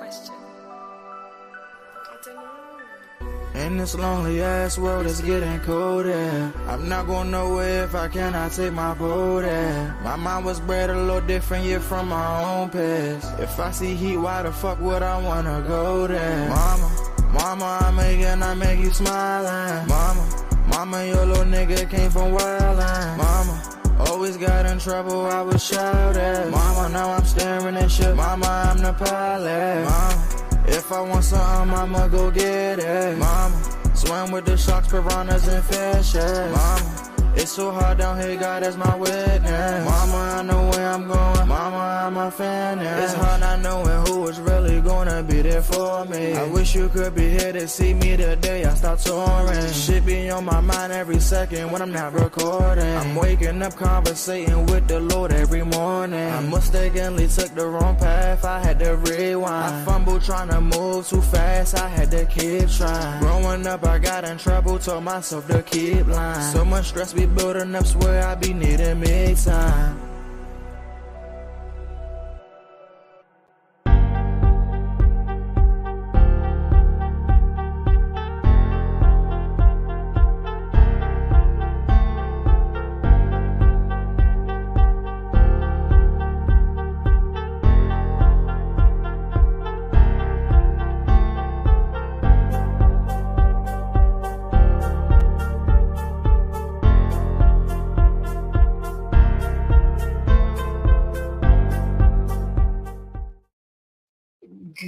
question. I don't know. In this lonely ass world, it's getting colder. I'm not going nowhere if I cannot take my boat there. My mind was bred a little different, yeah, from my own past. If I see heat, why the fuck would I wanna go there? Mama, I make you smiling. Mama, your little nigga came from wildin'. Mama, always got in trouble, I was shouted. Mama, now I'm staring at shit. Mama, I'm the pilot. Mama, if I want something, I'ma go get it. Mama, swim with the sharks, piranhas, and fishes. Mama, it's so hard down here, God is my witness. Mama, I know where I'm going. Mama, I'm a fan. It's hard not knowing who is really gonna be there for me. I wish you could be here to see me the day I start touring. Shit be on my mind every second when I'm not recording. I'm waking up conversating with the Lord every morning. I mistakenly took the wrong path, I had to rewind. I fumbled trying to move too fast, I had to keep trying. Growing up, I got in trouble, told myself to keep lying. So much stress be building up, swear I be needing me time.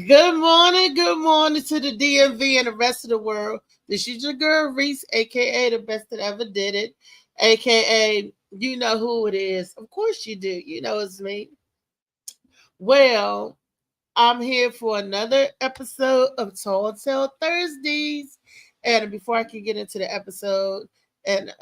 Good morning to the DMV and the rest of the world. This is your girl Reese, aka the best that ever did it, aka you know who it is. Of course you do. You know it's me. Well, I'm here for another episode of Tall Tale Thursdays, and before I can get into the episode and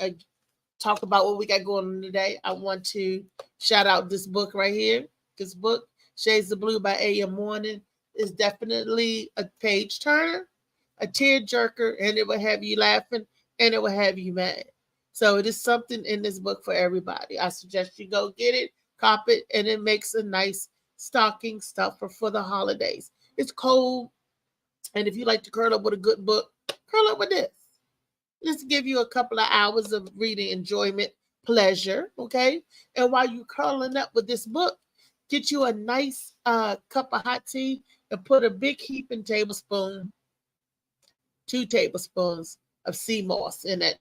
talk about what we got going on today, I want to shout out this book right here. This book, Shades of Blue by A.M. Morning, is definitely a page turner, a tear jerker, and it will have you laughing and it will have you mad. So it is something in this book for everybody. I suggest you go get it, cop it, and it makes a nice stocking stuffer for the holidays. It's cold, and if you like to curl up with a good book, curl up with this. Just give you a couple of hours of reading enjoyment, pleasure, okay? And while you're curling up with this book, get you a nice cup of hot tea and put a big heaping tablespoon, 2 tablespoons of sea moss in it.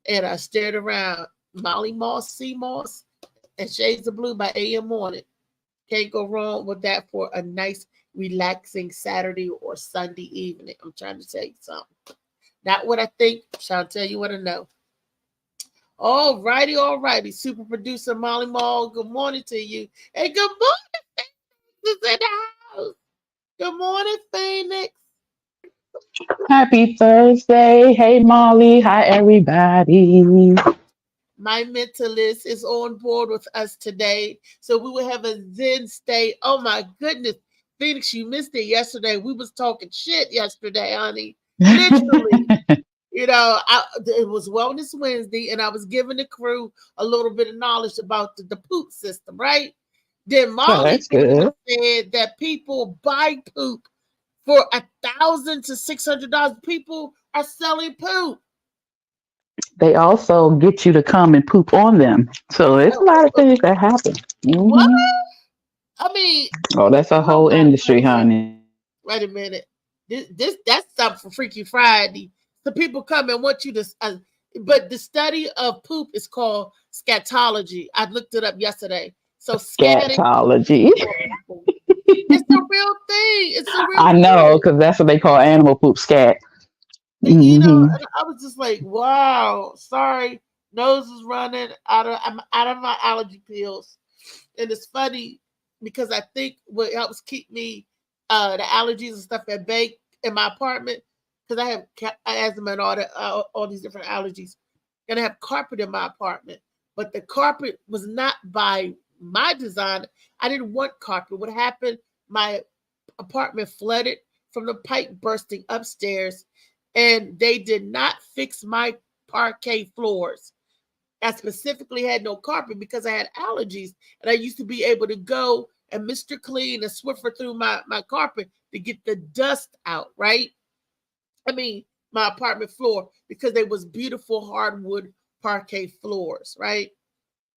And I stirred around Molly Moss, sea moss, and Shades of Blue by A.M. Morning. Can't go wrong with that for a nice, relaxing Saturday or Sunday evening. I'm trying to tell you something. Not what I think, I'll tell you what I know. All righty. Super producer Molly Mall, good morning to you. Hey, good morning, Phoenix is in the house. Good morning, Phoenix. Happy Thursday. Hey, Molly. Hi, everybody. My mentalist is on board with us today. So we will have a Zen stay. Oh, my goodness. Phoenix, you missed it yesterday. We was talking shit yesterday, honey. Literally. You know, it was Wellness Wednesday, and I was giving the crew a little bit of knowledge about the poop system, right? Then Oh, Molly that's good. said that people buy poop for $1,000 to $600. People are selling poop. They also get you to come and poop on them. So it's a lot of things that happen. What? Hmm I mean, Oh, that's a oh whole my industry, goodness. honey. Wait a minute. That's something for Freaky Friday. The people come and want you to, but the study of poop is called scatology. I looked it up yesterday. So scatting Scatology. people. It's a real thing. It's a real I know, thing. because that's what they call animal poop scat. You know, Hmm and I was just like, wow, sorry, nose is running I'm out of my allergy pills. And it's funny because I think what helps keep me the allergies and stuff at bay in my apartment, because I have asthma and all these different allergies, and I have carpet in my apartment, but the carpet was not by my design. I didn't want carpet. What happened? My apartment flooded from the pipe bursting upstairs, and they did not fix my parquet floors. I specifically had no carpet because I had allergies, and I used to be able to go and Mr. Clean and Swiffer through my carpet to get the dust out, right? I mean, my apartment floor, because they was beautiful hardwood parquet floors, right?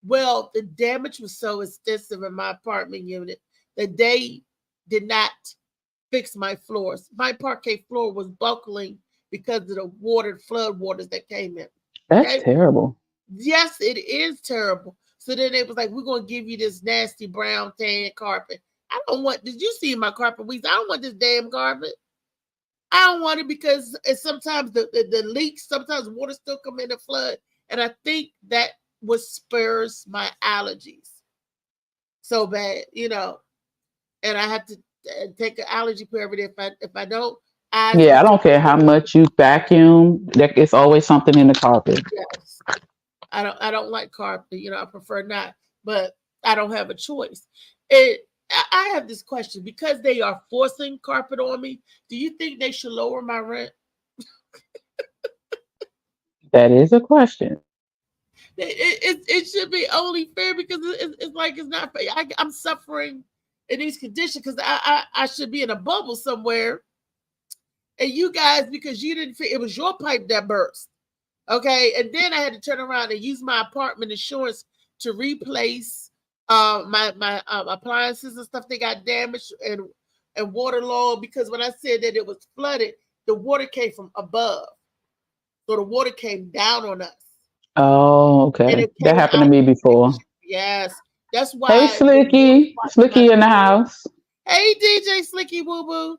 Well, the damage was so extensive in my apartment unit that they did not fix my floors. My parquet floor was buckling because of the flood waters that came in. That's Okay? terrible. Yes, it is terrible. So then it was like, we're going to give you this nasty brown tan carpet. I don't want, did you see my carpet weeks? I don't want this damn carpet. I don't want it because sometimes the leaks, sometimes water still come in the flood. And I think that what spurs my allergies so bad, you know. And I have to take an allergy pill every day. If I don't, Yeah, I don't care how much you vacuum, it's always something in the carpet. Yes. I don't like carpet, you know, I prefer not, but I don't have a choice. I have this question, because they are forcing carpet on me. Do you think they should lower my rent? That is a question. It should be only fair, because it's like it's not fair. I'm suffering in these conditions because I should be in a bubble somewhere, and you guys, because you didn't fit, it was your pipe that burst. Okay, and then I had to turn around and use my apartment insurance to replace my appliances and stuff. They got damaged and waterlogged, because when I said that it was flooded, the water came from above, so the water came down on us. Oh, And okay. it That came happened out to of me the before. kitchen. Yes, that's Hey, why the water Slicky. spots in my Slicky in the ceiling. house. Hey, DJ Slicky Boo Boo.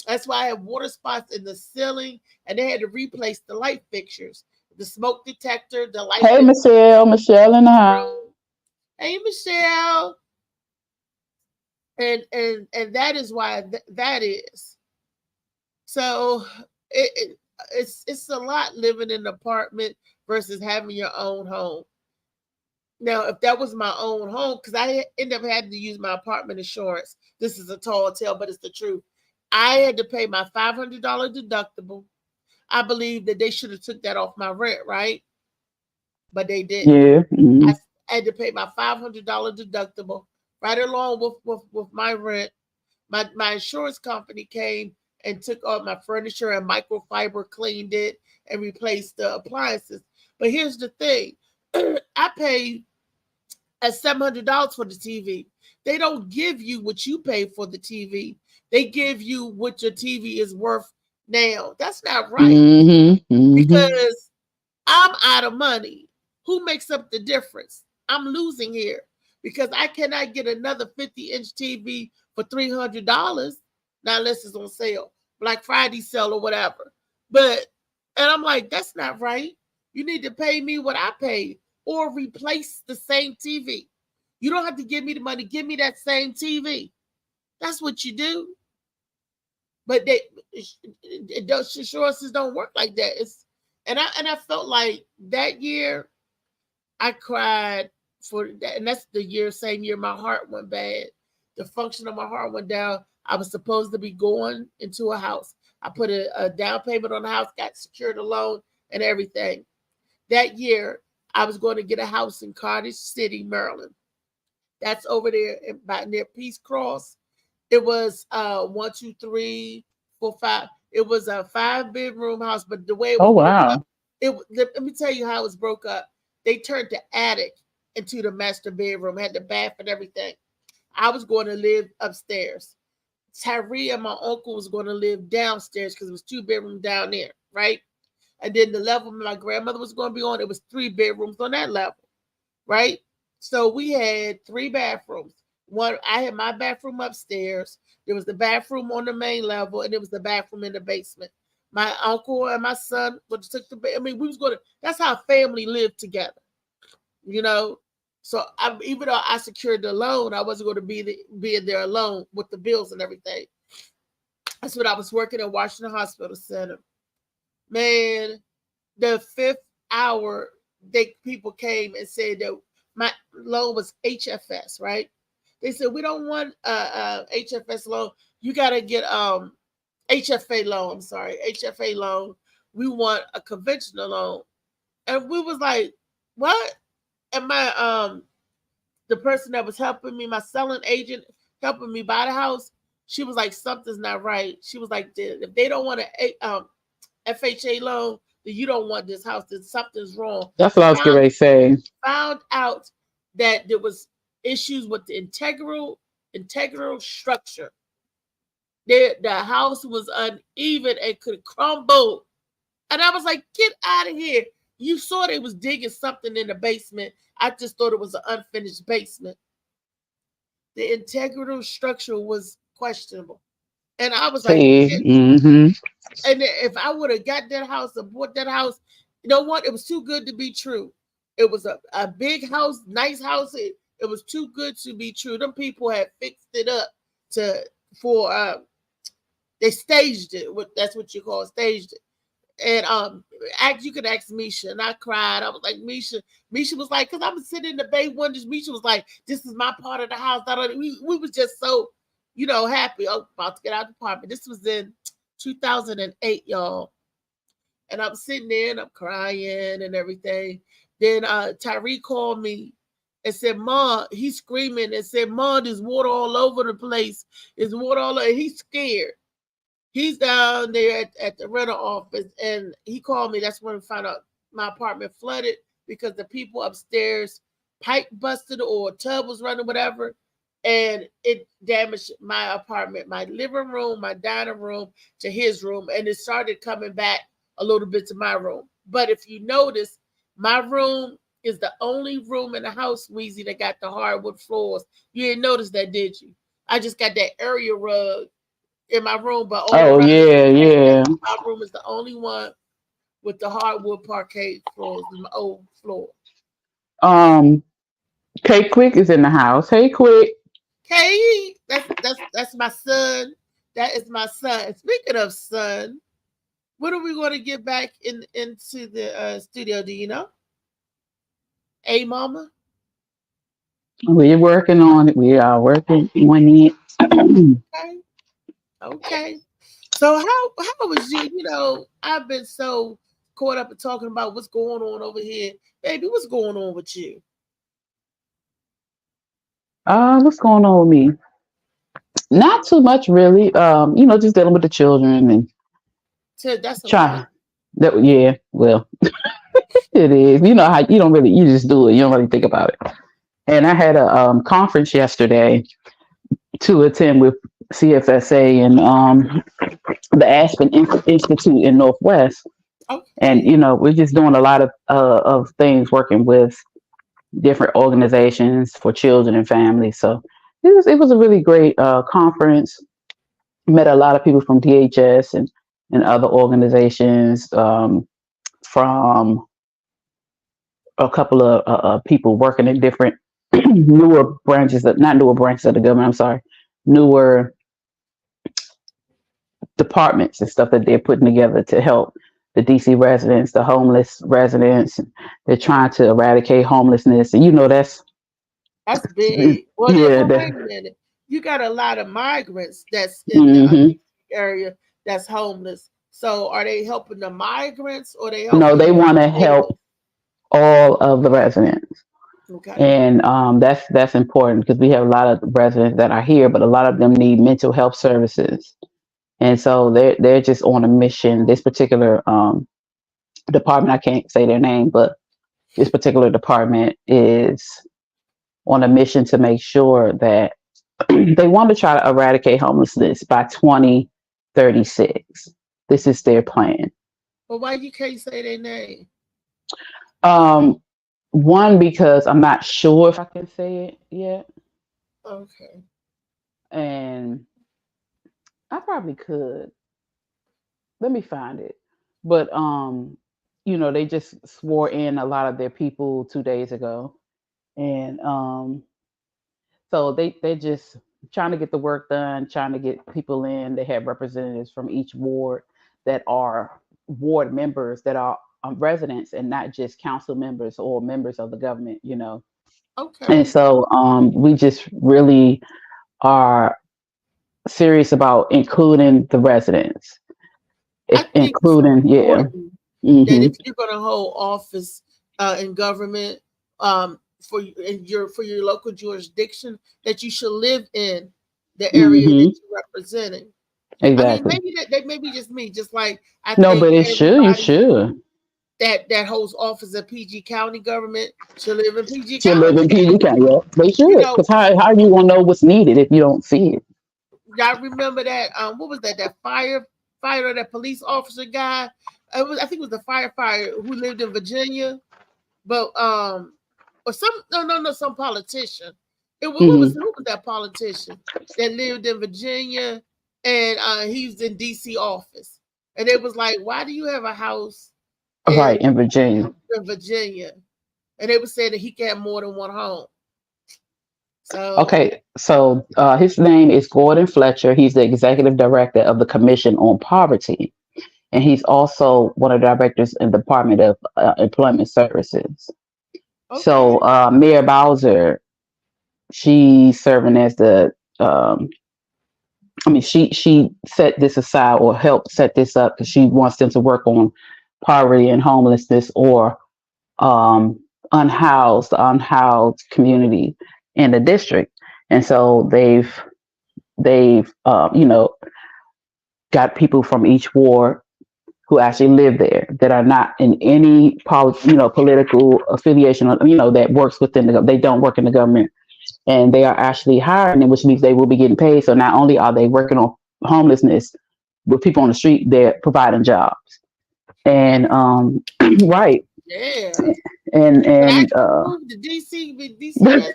That's why I have water spots in the ceiling, and they had to replace the light fixtures, the smoke detector, the light Hey, in Michelle. Michelle in the the house. room. Hey, Michelle. And that is why that is. So it's a lot living in an apartment versus having your own home. Now, if that was my own home, because I ended up having to use my apartment insurance. This is a tall tale, but it's the truth. I had to pay my $500 deductible. I believe that they should have took that off my rent, right? But they didn't. Yeah. I had to pay my $500 deductible right along with my rent. My insurance company came and took all my furniture and microfiber, cleaned it, and replaced the appliances. But here's the thing. I paid at $700 for the TV. They don't give you what you pay for the TV. They give you what your TV is worth now. That's not right, because I'm out of money. Who makes up the difference? I'm losing here, because I cannot get another 50-inch TV for $300, not unless it's on sale, Black Friday sale or whatever. And I'm like, that's not right. You need to pay me what I paid, or replace the same TV. You don't have to give me the money. Give me that same TV. That's what you do. But insurances don't work like that. And I felt like that year I cried for that, and that's the same year my heart went bad. The function of my heart went down. I was supposed to be going into a house. I put a down payment on the house, got secured a loan and everything. That year, I was going to get a house in Carthage City, Maryland. That's over there near Peace Cross. It was 1, 2, 3, 4, 5. It was a 5-bedroom house, but the way it was broke up, let me tell you how it was broke up. They turned the attic into the master bedroom, had the bath and everything. I was going to live upstairs. Tyree and my uncle was going to live downstairs, because it was 2 bedrooms down there, right? And then the level my grandmother was going to be on, it was 3 bedrooms on that level, right? So we had 3 bathrooms. I had my bathroom upstairs. There was the bathroom on the main level, and there was the bathroom in the basement. My uncle and my son took the. I mean, we was going to. That's how family lived together, you know. So even though I secured the loan, I wasn't going to be in there alone with the bills and everything. That's when I was working at Washington Hospital Center. Man, the 5th hour, people came and said that my loan was HFS, right? They said, we don't want HFS loan. You got to get HFA loan. I'm sorry, HFA loan. We want a conventional loan. And we was like, what? And my the person that was helping me, my selling agent, helping me buy the house, she was like, something's not right. She was like, if they don't want a FHA loan, then you don't want this house. Then something's wrong. That's what I was getting ready to say. Found out that there was issues with the integral structure. The house was uneven and could crumble. And I was like, get out of here. You saw they was digging something in the basement. I just thought it was an unfinished basement. The integral structure was questionable. And I was like, mm-hmm. And if I would have got that house or bought that house, you know what? It was too good to be true. It was a big house, nice house. It was too good to be true. Them people had fixed it up they staged it. That's what you call staged it. And you could ask Misha, and I cried. I was like, Misha was like, because I'm sitting in the bay windows. Misha was like, this is my part of the house. We was just so, happy. About to get out of the apartment. This was in 2008, y'all. And I'm sitting there and I'm crying and everything. Then Tyree called me and said, Ma, he's screaming and said, Ma, there's water all over the place. There's water all over. He's scared. He's down there at the rental office, and he called me. That's when we found out my apartment flooded because the people upstairs pipe busted or a tub was running, whatever, and it damaged my apartment, my living room, my dining room to his room, and it started coming back a little bit to my room. But if you notice, my room is the only room in the house, Weezy, that got the hardwood floors. You didn't notice that, did you? I just got that area rug in my room, but yeah. My room is the only one with the hardwood parquet floors, my old floor. K Quick is in the house. Hey, Quick. K, that's my son. That is my son. Speaking of son, when are we going to get back into the studio? Do you know? Hey, Mama. We're working on it. We are working on it. Okay. So how was you? I've been so caught up in talking about what's going on over here. Baby, what's going on with you? What's going on with me? Not too much, really. Just dealing with the children and That's trying. Yeah, well, it is. You know how you just do it. You don't really think about it. And I had a conference yesterday to attend with CFSA and the Aspen Institute in Northwest. Okay. And we're just doing a lot of things working with different organizations for children and families. So it was a really great conference. Met a lot of people from DHS and other organizations, from a couple of people working in different newer branches of the government. I'm sorry, newer departments and stuff that they're putting together to help the DC residents, the homeless residents. They're trying to eradicate homelessness, and that's big. Well, yeah, wait a minute. You got a lot of migrants that's in the area that's homeless. So are they helping the migrants or they helping? No, they want to help all of the residents. Okay. And that's important because we have a lot of residents that are here, but a lot of them need mental health services. And so they're just on a mission. This particular department, I can't say their name, but this particular department is on a mission to make sure that they want to try to eradicate homelessness by 2036. This is their plan. Well, why you can't say their name? One, because I'm not sure if I can say it yet. Okay. And I probably could. Let me find it. But they just swore in a lot of their people 2 days ago. And so they're just trying to get the work done, trying to get people in. They have representatives from each ward that are ward members that are residents and not just council members or members of the government, Okay. And so we just really are serious about including the residents. Including, yeah. Mm-hmm. That if you're going to hold office in government for your local jurisdiction that you should live in, the area that Hmm. you're representing. I mean, Exactly. maybe that maybe just me. Just like I No, think but it should. You everybody should. that holds office in PG County government should live in PG Should live in County. PG County. Yeah, they You should. know, Because how you gonna know what's needed if you don't see it? y'all remember that? What was that? That firefighter, that police officer guy. I think it was the firefighter who lived in Virginia, but or some no some politician. It was Hmm. who was that politician that lived in Virginia and he was in DC office, and it was like, why do you have a house Right, in in Virginia. Virginia? And they were saying that he can have more than one home. So Okay, so his name is Gordon Fletcher. He's the executive director of the Commission on Poverty, and he's also one of the directors in the Department of Employment Services. okay, So Mayor Bowser, she's serving as the she set this aside or helped set this up because she wants them to work on poverty and homelessness or um, unhoused community in the district. And so they've got people from each ward who actually live there that are not in any political affiliation, that works within they don't work in the government, and they are actually hiring them, which means they will be getting paid. So not only are they working on homelessness with people on the street, they're providing jobs. And right, yeah. and But I and can move to DC, but DC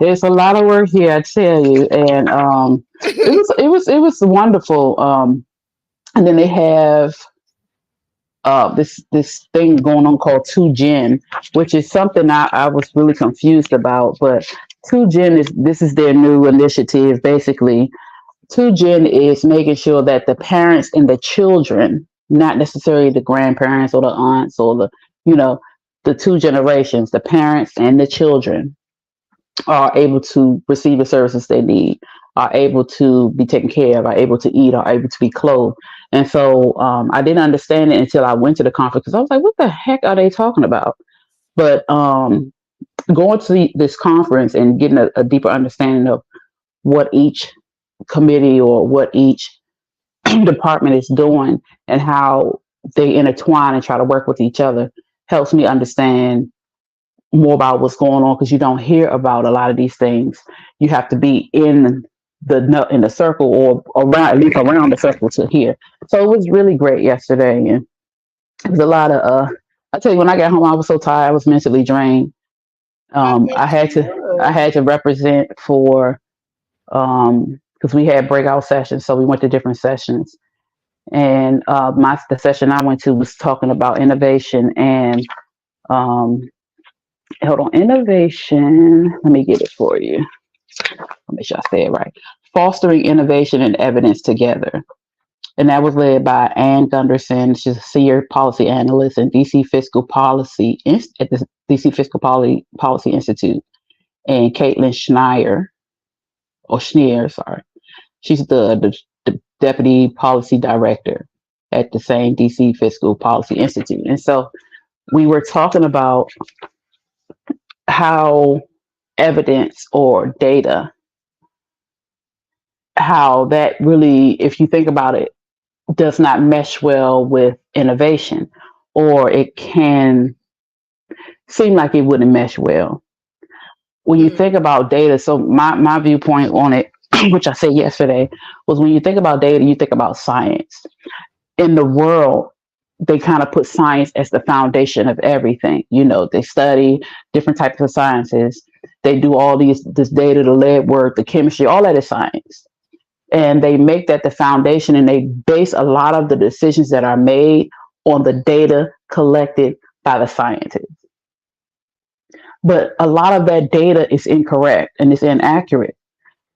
there's a lot of work here, I tell you, and has. it was wonderful. And then they have this thing going on called 2Gen, which is something I was really confused about. But 2Gen is their new initiative. Basically, 2Gen is making sure that the parents and the children, not necessarily the grandparents or the aunts or the two generations, the parents and the children are able to receive the services they need, are able to be taken care of, are able to eat, are able to be clothed. And so I didn't understand it until I went to the conference because I was like, what the heck are they talking about? But going to this conference and getting a deeper understanding of what each committee or what each department is doing and how they intertwine and try to work with each other helps me understand more about what's going on, because you don't hear about a lot of these things. You have to be in the circle or around, at least around the circle, to hear. So it was really great yesterday, and it was a lot of I tell you, when I got home I was so tired, I was mentally drained. I bet I had you to represent for because we had breakout sessions, so we went to different sessions. And the session I went to was talking about innovation and hold on, innovation. Let me get it for you. Let me sure I say it right. Fostering innovation and evidence together. And that was led by Ann Gunderson. She's a senior policy analyst in DC Fiscal Policy at the DC Fiscal Policy Institute, and Caitlin Schneer, sorry. She's the deputy policy director at the same DC Fiscal Policy Institute. And so we were talking about how evidence or data, how that really, if you think about it, does not mesh well with innovation, or it can seem like it wouldn't mesh well. When you think about data, so my viewpoint on it, which I said yesterday, was when you think about data, you think about science. In the world, they kind of put science as the foundation of everything. They study different types of sciences. They do all this data, the lead work, the chemistry, all that is science. And they make that the foundation, and they base a lot of the decisions that are made on the data collected by the scientists. But a lot of that data is incorrect and it's inaccurate.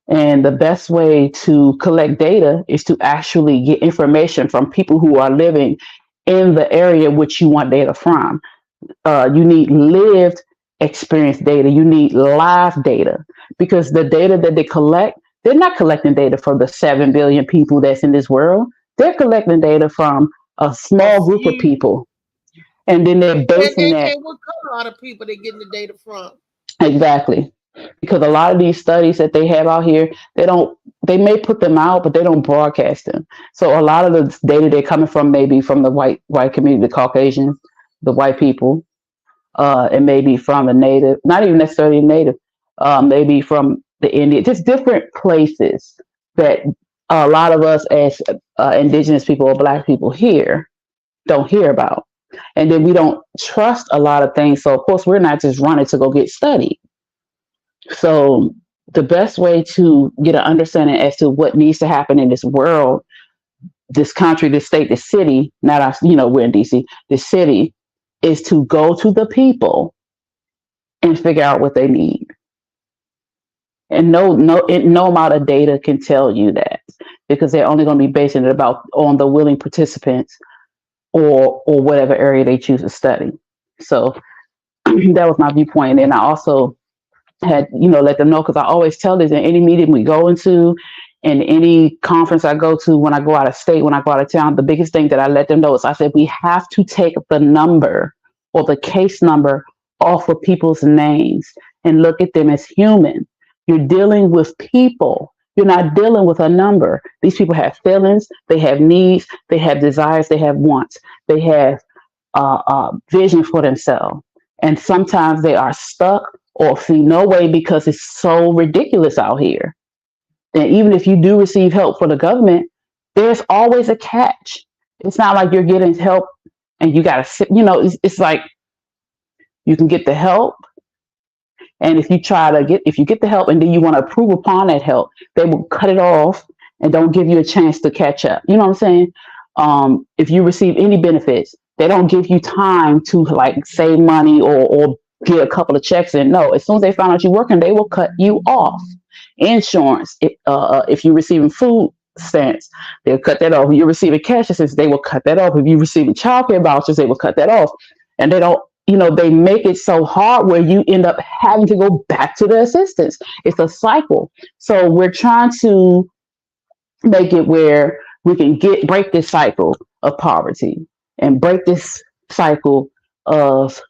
And the best way to collect data is to actually get information from people who are living in the area which you want data from. You need lived experience data. You need live data, because the data that they collect, they're not collecting data for the 7 billion people that's in this world. They're collecting data from a small group of people. And then they're basing that. And what color are the people they're getting the data from? Exactly. Because a lot of these studies that they have out here, they may put them out, but they don't broadcast them. So a lot of the data they're coming from maybe from the white community, the Caucasians, the white people, and maybe from the native, not even necessarily native, maybe from the Indian, just different places that a lot of us as indigenous people or black people here don't hear about. And then we don't trust a lot of things. So of course we're not just running to go get studied. So the best way to get an understanding as to what needs to happen in this world, this country, this state, this city, not us, we're in DC, this city, is to go to the people and figure out what they need. And no amount of data can tell you that, because they're only going to be basing it on the willing participants or whatever area they choose to study. So that was my viewpoint. And I also had, let them know, because I always tell this in any meeting we go into, in any conference I go to, when I go out of state, when I go out of town, the biggest thing that I let them know is I said, we have to take the number or the case number off of people's names and look at them as human. You're dealing with people. You're not dealing with a number. These people have feelings, they have needs, they have desires, they have wants, they have vision for themselves. And sometimes they are stuck or see no way because it's so ridiculous out here. And even if you do receive help from the government, there's always a catch. It's not like you're getting help and you got to sit, it's like you can get the help. And if you get the help and then you want to improve upon that help, they will cut it off and don't give you a chance to catch up. You know what I'm saying? If you receive any benefits, they don't give you time to like save money or get a couple of checks in. No, as soon as they find out you're working, they will cut you off. Insurance, if you're receiving food stamps, they'll cut that off. If you're receiving cash assistance, they will cut that off. If you're receiving childcare vouchers, they will cut that off. And they don't, they make it so hard where you end up having to go back to the assistance. It's a cycle. So we're trying to make it where we can break this cycle of poverty and break this cycle of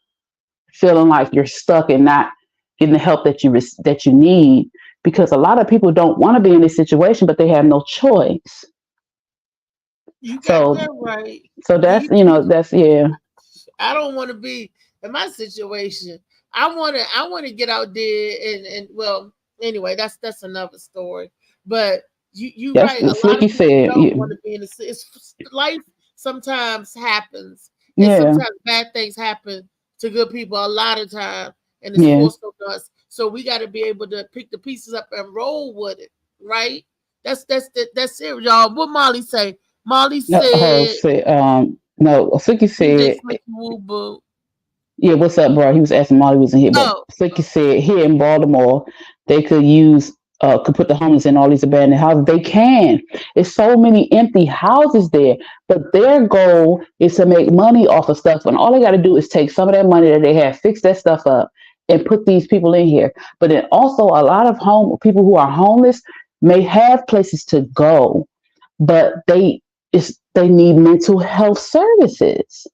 feeling like you're stuck and not getting the help that you need, because a lot of people don't want to be in this situation, but they have no choice. You got that right. So that's yeah. I don't want to be in my situation. I want to get out there and well, anyway, that's another story. But you right. A lot of people don't want to be in it's life. Sometimes happens, and sometimes bad things happen to good people a lot of time, and it's forced on us. So we got to be able to pick the pieces up and roll with it, right? That's it, y'all. What Molly say? Molly said, no, Flicky said, yeah, what's up, bro? He was asking Molly was in here, but Flicky said here in Baltimore, they could put the homeless in all these abandoned houses. They can. There's so many empty houses there, but their goal is to make money off of stuff. And all they got to do is take some of that money that they have, fix that stuff up, and put these people in here. But then also a lot of people who are homeless may have places to go, but they need mental health services.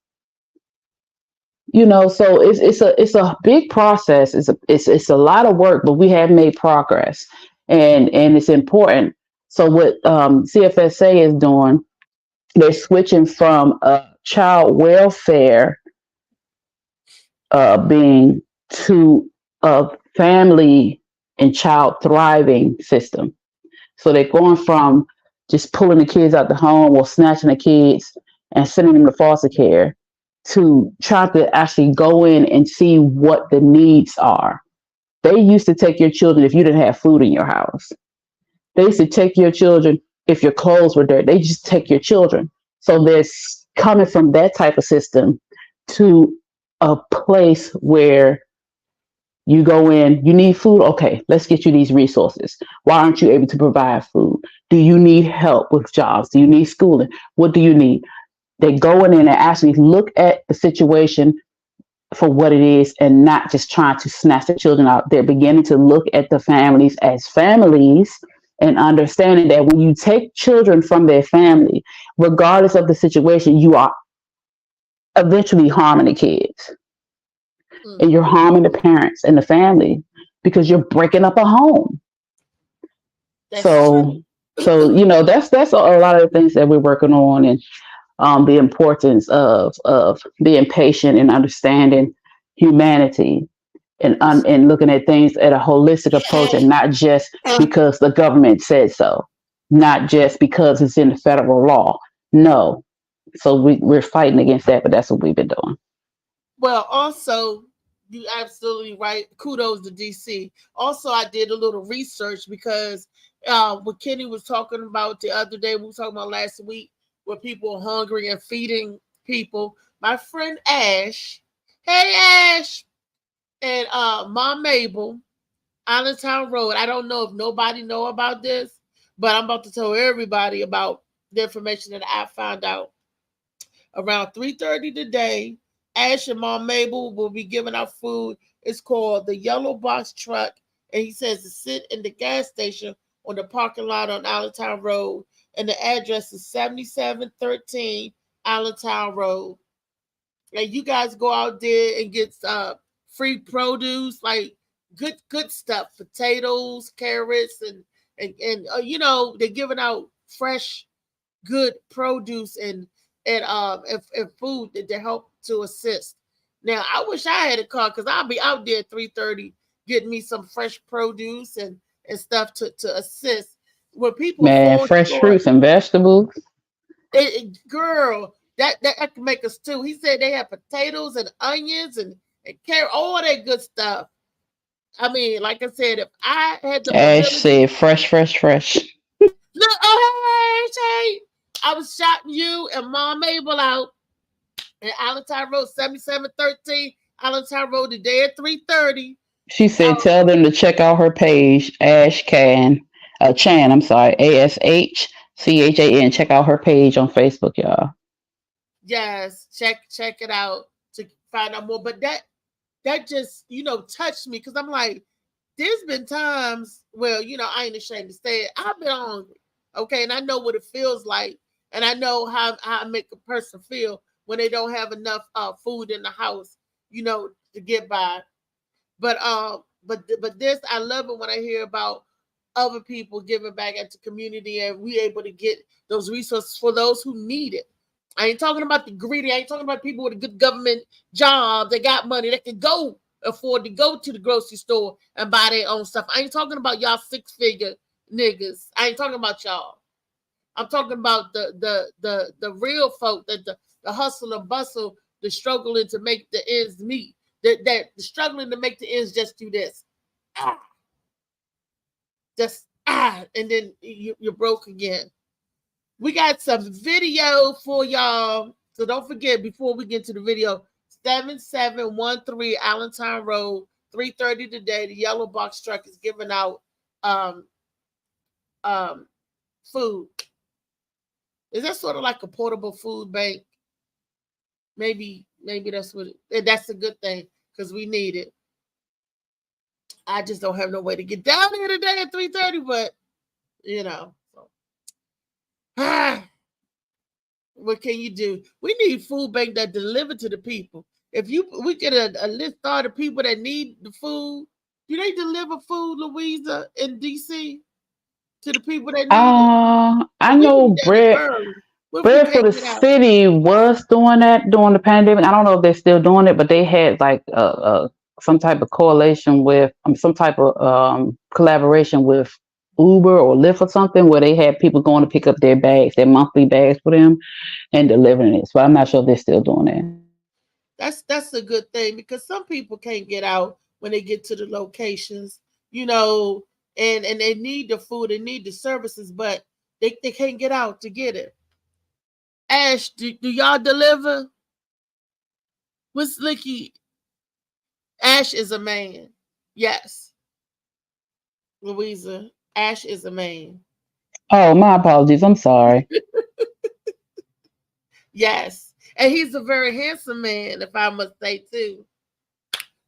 So it's a big process. It's a lot of work, but we have made progress, and it's important. So what CFSA is doing, they're switching from a child welfare being to a family and child thriving system. So they're going from just pulling the kids out the home or snatching the kids and sending them to foster care to try to actually go in and see what the needs are. They used to take your children if you didn't have food in your house. They used to take your children if your clothes were dirty. They just take your children. So there's coming from that type of system to a place where you go in, you need food. Okay, let's get you these resources. Why aren't you able to provide food? Do you need help with jobs? Do you need schooling? What do you need? They go in and actually look at the situation for what it is and not just trying to snatch the children out. They're beginning to look at the families as families and understanding that when you take children from their family, regardless of the situation, you are eventually harming the kids. and you're harming the parents and the family because you're breaking up a home. That's So, true. that's a lot of the things that we're working on, and the importance of being patient and understanding humanity, and looking at things at a holistic approach, and not just because the government said so, not just because it's in the federal law. No. So we're fighting against that, but that's what we've been doing. Well, also, you absolutely right. Kudos to DC. Also, I did a little research because what Kenny was talking about the other day, we were talking about last week, where people are hungry and feeding people. My friend Ash, hey Ash, and Mom Mabel, Allentown Road. I don't know if nobody know about this, but I'm about to tell everybody about the information that I found out. Around 3:30 today, Ash and Mom Mabel will be giving out food. It's called the Yellow Box Truck, and he says to sit in the gas station on the parking lot on Allentown Road, and the address is 7713 Allentown Road. And you guys go out there and get free produce, like good stuff, potatoes, carrots, and they're giving out fresh, good produce and food that help to assist. Now, I wish I had a car because I'll be out there at 3:30 getting me some fresh produce and stuff to assist. When people Man, fall fresh short, fruits and vegetables. girl, that can make us too. He said they have potatoes and onions and carrot, all that good stuff. I mean, like I said, if I had the Ash ability, said fresh, fresh, fresh. look, oh hey, I was shouting you and Mom Mabel out at Allentown Road, 7713 Allentown Road today at 3:30. She said, Um, tell them to check out her page, Chan. I'm sorry, ASHCHAN. Check out her page on Facebook, y'all. yes, check it out to find out more. But that just touched me because I'm like, there's been times where I ain't ashamed to say it. I've been hungry, okay, and I know what it feels like, and I know how I make a person feel when they don't have enough food in the house, to get by. But this, I love it when I hear about other people giving back at the community and we able to get those resources for those who need it. I ain't talking about the greedy. I ain't talking about people with a good government job. They got money. They can go afford to go to the grocery store and buy their own stuff. I ain't talking about y'all 6-figure niggas. I ain't talking about y'all. I'm talking about the real folk that the hustle and bustle, the struggling to make the ends meet. That the struggling to make the ends just do this. Just and then you're broke again. We got some video for y'all. So don't forget, before we get to the video, 7713 Allentown Road, 3:30 today. The yellow box truck is giving out food. Is that sort of like a portable food bank? Maybe that's that's a good thing because we need it. I just don't have no way to get down here today at 3:30, but So. What can you do? We need food bank that deliver to the people. If we get a list of the people that need the food, do they deliver food, Louisa, in DC to the people that need it? I We know need that in Maryland. What if we Bread for can't the get out? City was doing that during the pandemic. I don't know if they're still doing it, but they had like some type of correlation with some type of collaboration with Uber or Lyft or something, where they had people going to pick up their bags, their monthly bags for them, and delivering it. So I'm not sure if they're still doing that. That's a good thing because some people can't get out when they get to the locations, and they need the food, they need the services, but they can't get out to get it. Ash, do y'all deliver? What's Licky? Ash is a man. Yes. Louisa, Ash is a man. Oh, my apologies. I'm sorry. Yes. And he's a very handsome man, if I must say too.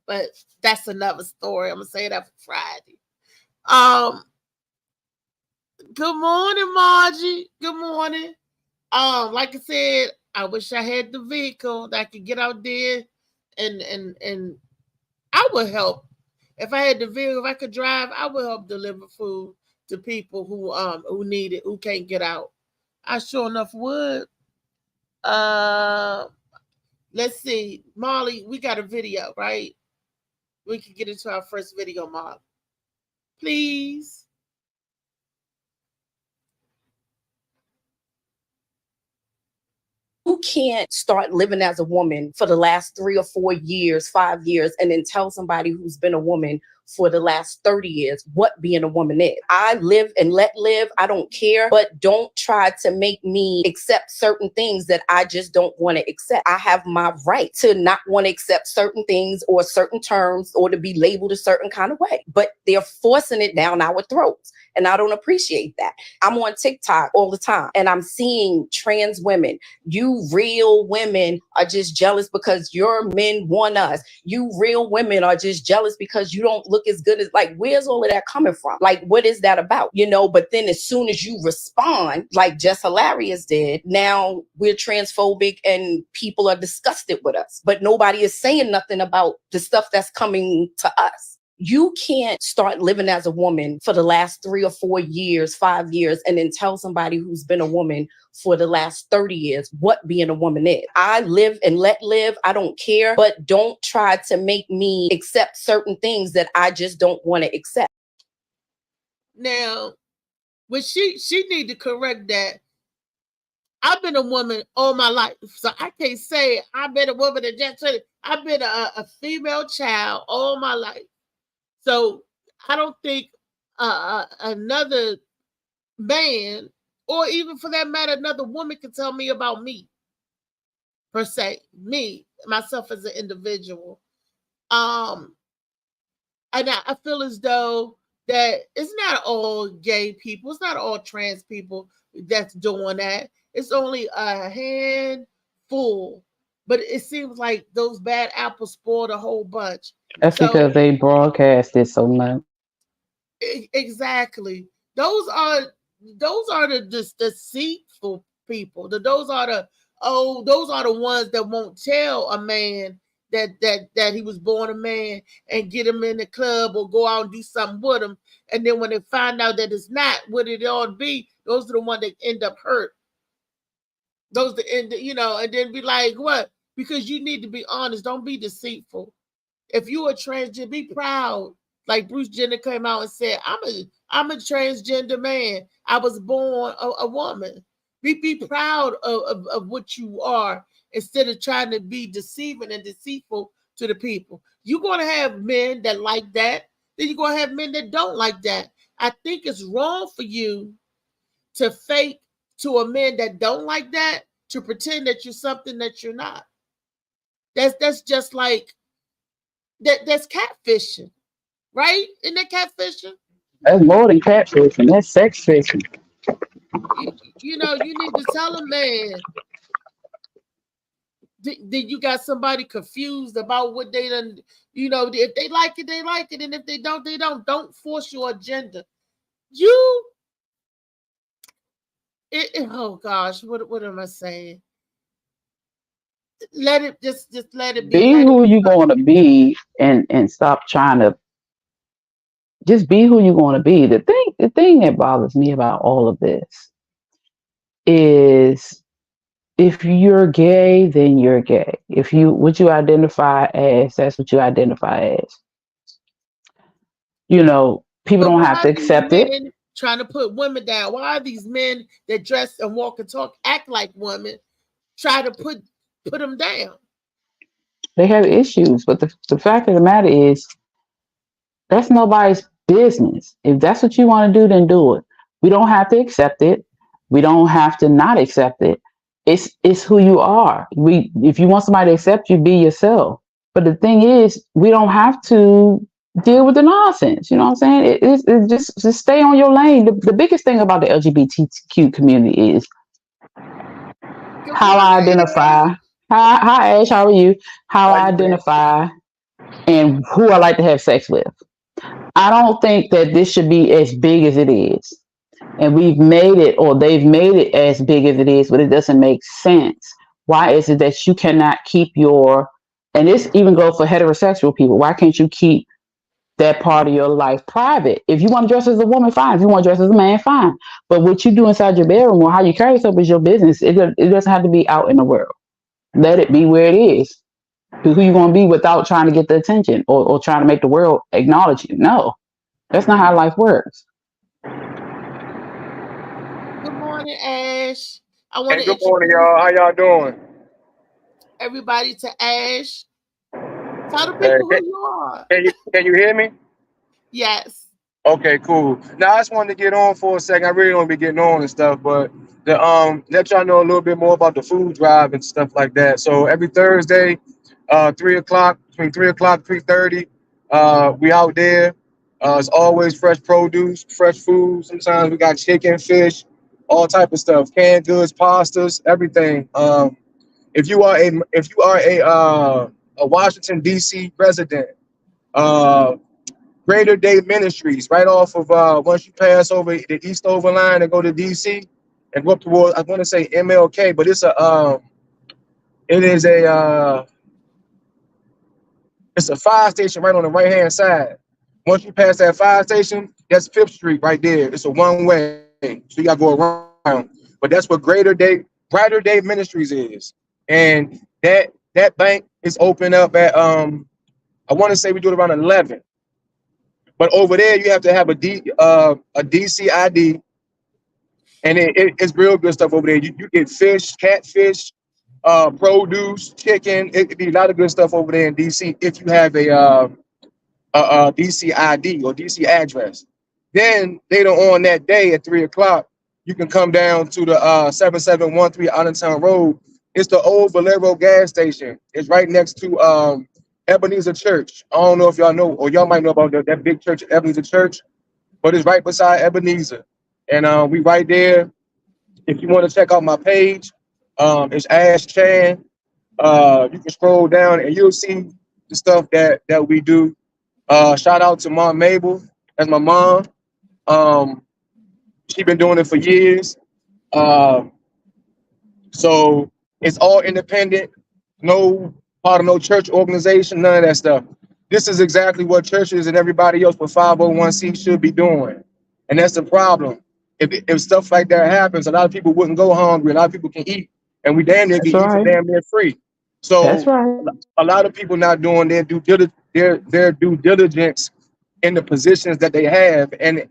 But that's another story. I'm gonna say that for Friday. Good morning, Margie. Good morning. Like I said, I wish I had the vehicle that I could get out there and I would help if I had the vehicle. If I could drive, I would help deliver food to people who need it, who can't get out. I sure enough would. Let's see, Molly, we got a video, right? We can get into our first video, Molly. Please. You can't start living as a woman for the last 3 or 4 years, 5 years, and then tell somebody who's been a woman for the last 30 years what being a woman is. I live and let live. I don't care, but don't try to make me accept certain things that I just don't want to accept. I have my right to not want to accept certain things or certain terms or to be labeled a certain kind of way, but they're forcing it down our throats. And I don't appreciate that. I'm on TikTok all the time and I'm seeing trans women. You real women are just jealous because your men want us. You real women are just jealous because you don't look as good as, like, where's all of that coming from? Like, what is that about? You know, but then as soon as you respond, like Jess Hilarious did, now we're transphobic and people are disgusted with us. But nobody is saying nothing about the stuff that's coming to us. You can't start living as a woman for the last 3 or 4 years, 5 years, and then tell somebody who's been a woman for the last 30 years what being a woman is. I live and let live. I don't care, but don't try to make me accept certain things that I just don't want to accept. Now, when she need to correct that. I've been a woman all my life, so I can't say I've been a woman that just said it. I've been a female child all my life. So I don't think another man, or even for that matter, another woman can tell me about me, per se, me, myself as an individual. And I feel as though that it's not all gay people, it's not all trans people that's doing that. It's only a handful, but it seems like those bad apples spoiled a whole bunch. That's So because they broadcast it so much. exactly, those are the deceitful people. Those are the ones that won't tell a man that he was born a man and get him in the club or go out and do something with him. And then when they find out that it's not what it ought to be, those are the ones that end up hurt. Those that end, and then be like, what? Because you need to be honest. Don't be deceitful. If you are transgender, be proud. Like Bruce Jenner came out and said, I'm a transgender man. I was born a woman. Be proud of what you are instead of trying to be deceiving and deceitful to the people. You're going to have men that like that. Then you're going to have men that don't like that. I think it's wrong for you to fake to a man that don't like that, to pretend that you're something that you're not. That's just like that's catfishing, right? Isn't that catfishing? That's more than catfishing. That's sex fishing. You need to tell a man that you got somebody confused about what they done. If they like it, they like it, and if they don't, they don't. Don't force your agenda. Oh gosh, what am I saying? Let it just let it be. Be who you're going to be, and stop trying to. Just be who you're going to be. The thing that bothers me about all of this is, if you're gay, then you're gay. What you identify as, that's what you identify as. People don't have to accept it. Trying to put women down. Why are these men that dress and walk and talk, act like women, try to put them down? They have issues, but the fact of the matter is, that's nobody's business. If that's what you want to do, then do it. We don't have to accept it. We don't have to not accept it. It's who you are. If you want somebody to accept you, be yourself. But the thing is, we don't have to deal with the nonsense. You know what I'm saying? It's just stay on your lane. The biggest thing about the LGBTQ community is how I identify. Hi, Ash. How are you? How I identify and who I like to have sex with. I don't think that this should be as big as it is. And we've made it, or they've made it as big as it is, but it doesn't make sense. Why is it that you cannot keep your And this even goes for heterosexual people. Why can't you keep that part of your life private? If you want to dress as a woman, fine. If you want to dress as a man, fine. But what you do inside your bedroom or how you carry yourself is your business. It doesn't have to be out in the world. Let it be where it is. Who you going to be without trying to get the attention or trying to make the world acknowledge you? No, that's not how life works. Good morning, Ash. I want Hey, to good morning, y'all. How y'all doing? everybody to Ash. Tell the Hey, people who you are. can you hear me? Yes. Okay, cool. Now I just wanted to get on for a second. I really don't be getting on and stuff, but the let y'all know a little bit more about the food drive and stuff like that. So every Thursday, 3 o'clock, between 3 o'clock, 3:30, we out there. It's always fresh produce, fresh food. Sometimes we got chicken, fish, all type of stuff, canned goods, pastas, everything. If you are a Washington D.C. resident, Greater Day Ministries, right off of once you pass over the Eastover line and go to DC and go up toward, I want to say MLK, but it's a fire station right on the right hand side. Once you pass that fire station, that's 5th Street right there. It's a one way, so you gotta go around. But that's what Brighter Day Ministries is, and that bank is open up at I want to say we do it around 11. But over there, you have to have a DC ID, and it's real good stuff over there. You get fish, catfish, produce, chicken. It could be a lot of good stuff over there in DC if you have a DC ID or DC address. Then later on that day at 3 o'clock, you can come down to the 7713 Allentown Road. It's the old Valero gas station. It's right next to Ebenezer Church. I don't know if y'all know, or y'all might know about that big church, Ebenezer Church, but it's right beside Ebenezer. And we right there. If you want to check out my page, it's Ash Chan. You can scroll down and you'll see the stuff that we do. Shout out to Mom Mabel. That's my mom. She's been doing it for years. So it's all independent. No part of no church organization, none of that stuff. This is exactly what churches and everybody else with 501c should be doing. And that's the problem. If stuff like that happens, a lot of people wouldn't go hungry. A lot of people can eat. And we damn near can eat for damn near free. So That's right. a lot of people not doing their due diligence in the positions that they have and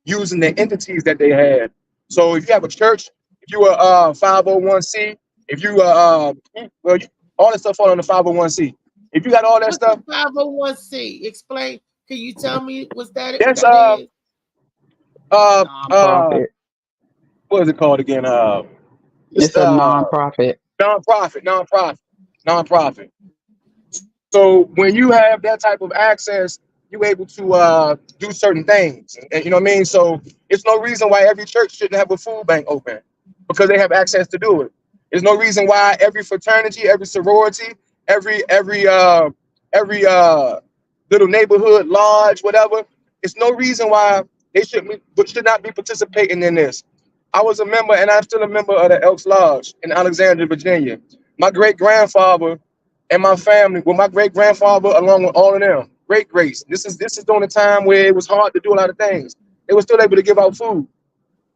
using the entities that they have. So if you have a church, if you are 501c, if you all that stuff fall on the 501c. If you got all that What's stuff, 501c? Explain. Can you tell me what's that? that's that is? Nonprofit. What is it called again? It's a nonprofit. Nonprofit. So when you have that type of access, you're able to do certain things, and you know what I mean. So it's no reason why every church shouldn't have a food bank open because they have access to do it. There's no reason why every fraternity, every sorority, every little neighborhood lodge, whatever. It's no reason why they should not be participating in this. I was a member, and I'm still a member of the Elks Lodge in Alexandria, Virginia. My great grandfather and my family, well, my great grandfather, along with all of them, great greats. This is during a time where it was hard to do a lot of things. They were still able to give out food.